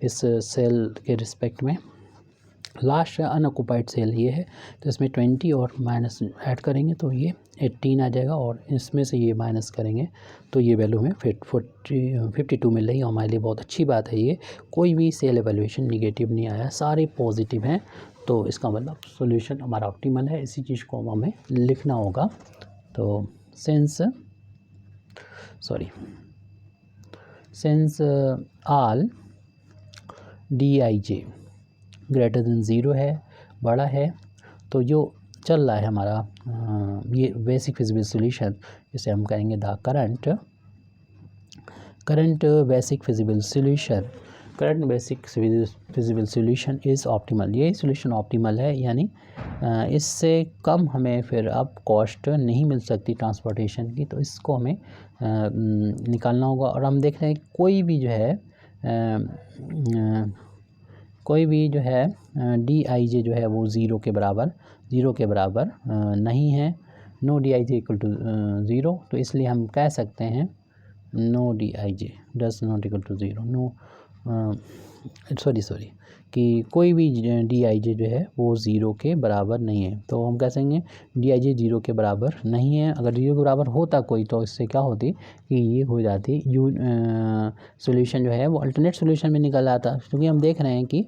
इस सेल के रिस्पेक्ट में। लास्ट अनऑक्युपाइड सेल ये है, तो इसमें 20 और माइनस ऐड करेंगे तो ये 18 आ जाएगा और इसमें से ये माइनस करेंगे तो ये वैल्यू हमें 52 मिल रही है। हमारे लिए बहुत अच्छी बात है ये, कोई भी सेल एवेल्यूएशन निगेटिव नहीं आया, सारे पॉजिटिव हैं, तो इसका मतलब सॉल्यूशन हमारा ऑप्टिमल है। इसी चीज़ को हमें लिखना होगा। तो since all dij greater than 0 है, बड़ा है, तो जो चल रहा है हमारा ये बेसिक फिजिबल सॉल्यूशन, जिसे हम कहेंगे the current basic feasible solution is optimal. ये सॉल्यूशन ऑप्टिमल है, यानी इससे कम हमें फिर अब कॉस्ट नहीं मिल सकती ट्रांसपोर्टेशन की, तो इसको हमें निकालना होगा। और हम देख रहे हैं कोई भी जो है dij जो है वो 0 के बराबर नहीं है। नो dij इक्वल टू 0, तो इसलिए हम कह सकते हैं no dij does not equal to 0, no sorry कि कोई भी dij जो है वो 0 के बराबर नहीं है। तो हम कह सकेंगे dij 0 के बराबर नहीं है। अगर 0 के बराबर होता कोई तो इससे क्या होती कि ये हो जाती सॉल्यूशन जो है वो अल्टरनेट सॉल्यूशन में निकल आता, क्योंकि हम देख रहे हैं कि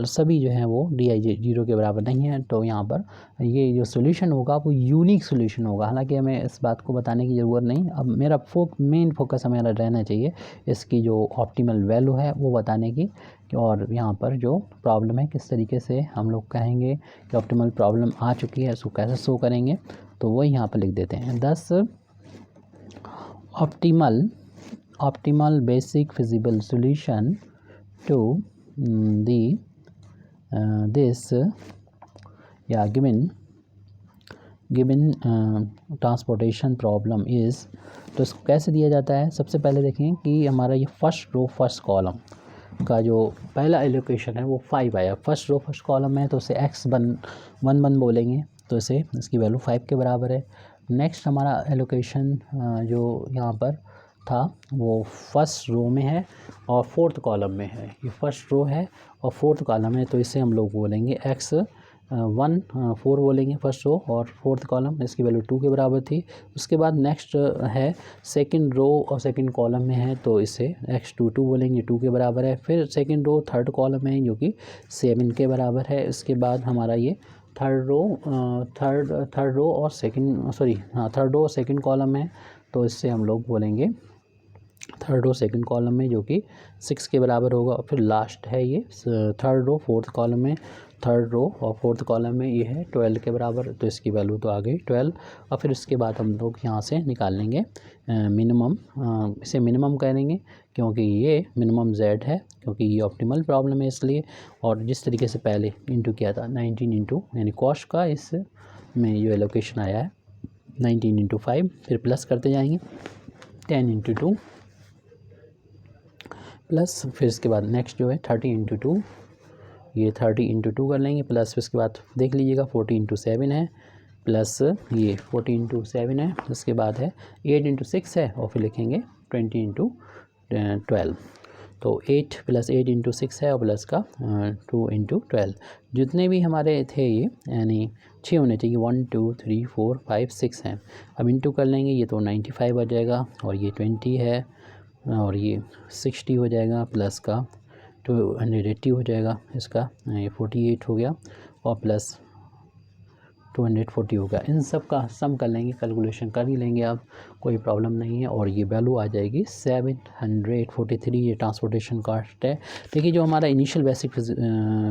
सभी जो है वो dij 0 के बराबर नहीं है। तो यहाँ पर ये जो सॉल्यूशन होगा वो यूनिक सॉल्यूशन होगा। हालांकि हमें इस बात को बताने की ज़रूरत नहीं, अब मेरा मेन फोकस हमारा रहना चाहिए इसकी जो ऑप्टिमल वैल्यू है वो बताने की, और यहाँ पर जो प्रॉब्लम है किस तरीके से हम लोग कहेंगे कि ऑप्टिमल प्रॉब्लम आ चुकी है, उसको कैसे शो करेंगे, तो वही यहाँ पर लिख देते हैं। 10 optimal basic feasible solution to this या गिवन ट्रांसपोर्टेशन प्रॉब्लम इज़। तो इसको कैसे दिया जाता है, सबसे पहले देखें कि हमारा ये फर्स्ट कॉलम का जो पहला एलोकेशन है वो 5 आया। फर्स्ट कॉलम है तो उसे x1 बोलेंगे, तो इसे इसकी वैल्यू 5 के बराबर है। नेक्स्ट हमारा एलोकेशन जो यहाँ पर था वो फर्स्ट रो में है और फोर्थ कॉलम में है। ये फर्स्ट रो है और फोर्थ कॉलम है, तो इसे हम लोग बोलेंगे x 4 बोलेंगे फर्स्ट रो और फोर्थ कॉलम, इसकी वैल्यू 2 के बराबर थी। उसके बाद नेक्स्ट है सेकंड रो और सेकंड कॉलम में है तो इसे x22 बोलेंगे, 2 के बराबर है। फिर सेकंड रो थर्ड कॉलम में है जो कि 7 के बराबर है। इसके बाद हमारा ये थर्ड रो और सेकंड कॉलम है तो इससे हम लोग बोलेंगे थर्ड रो सेकंड कॉलम में जो कि 6 के बराबर होगा। और फिर लास्ट है ये थर्ड रो फोर्थ कॉलम में, थर्ड रो और फोर्थ कॉलम में ये है 12 के बराबर, तो इसकी वैल्यू तो आ गई 12। और फिर उसके बाद हम लोग यहाँ से निकाल लेंगे मिनिमम, इसे मिनिमम करेंगे क्योंकि ये मिनिमम z है, क्योंकि ये ऑप्टिमल प्रॉब्लम है इसलिए। और जिस तरीके से पहले इंटू किया था 19 इंटू यानी कॉस्ट का, इसमें ये एलोकेशन आया है 19 इंटू 5, फिर प्लस करते जाएंगे 10 इंटू 2 प्लस, फिर इसके बाद नेक्स्ट जो है 30 इंटू 2, ये 30 इंटू 2 कर लेंगे प्लस, फिर इसके बाद देख लीजिएगा 40 इंटू 7 है प्लस ये 40 इंटू 7 है। उसके बाद है 8 इंटू 6 है और फिर लिखेंगे 20 इंटू 12, तो 8 प्लस 8 इंटू 6 है और प्लस का 2 इंटू 12। जितने भी हमारे थे ये यानी 6 होने चाहिए, 1 2 3 4 5 6 हैं। अब इंटू कर लेंगे, ये तो 95 आ जाएगा और ये 20 है और ये 60 हो जाएगा प्लस का 280 हो जाएगा, इसका ये 48 हो गया और प्लस 240 होगा। इन सब का सम कर लेंगे, कैलकुलेशन कर ही लेंगे आप, कोई प्रॉब्लम नहीं है। और ये वैल्यू आ जाएगी 743, ये ट्रांसपोर्टेशन कॉस्ट है। देखिए जो हमारा इनिशियल बेसिक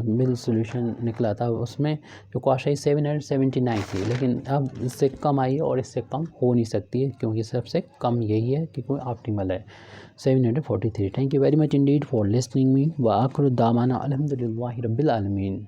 मिल सॉल्यूशन निकला था उसमें जो कॉस्ट आई 779 थी, लेकिन अब इससे कम आई है और इससे कम हो नहीं सकती है क्योंकि सबसे कम यही है कि कोई ऑप्टिमल है 743। Thank you very much Indeed for listening me व आखिर दामाना अल्हम्दुलिल्लाहि रब्बिल आलमीन।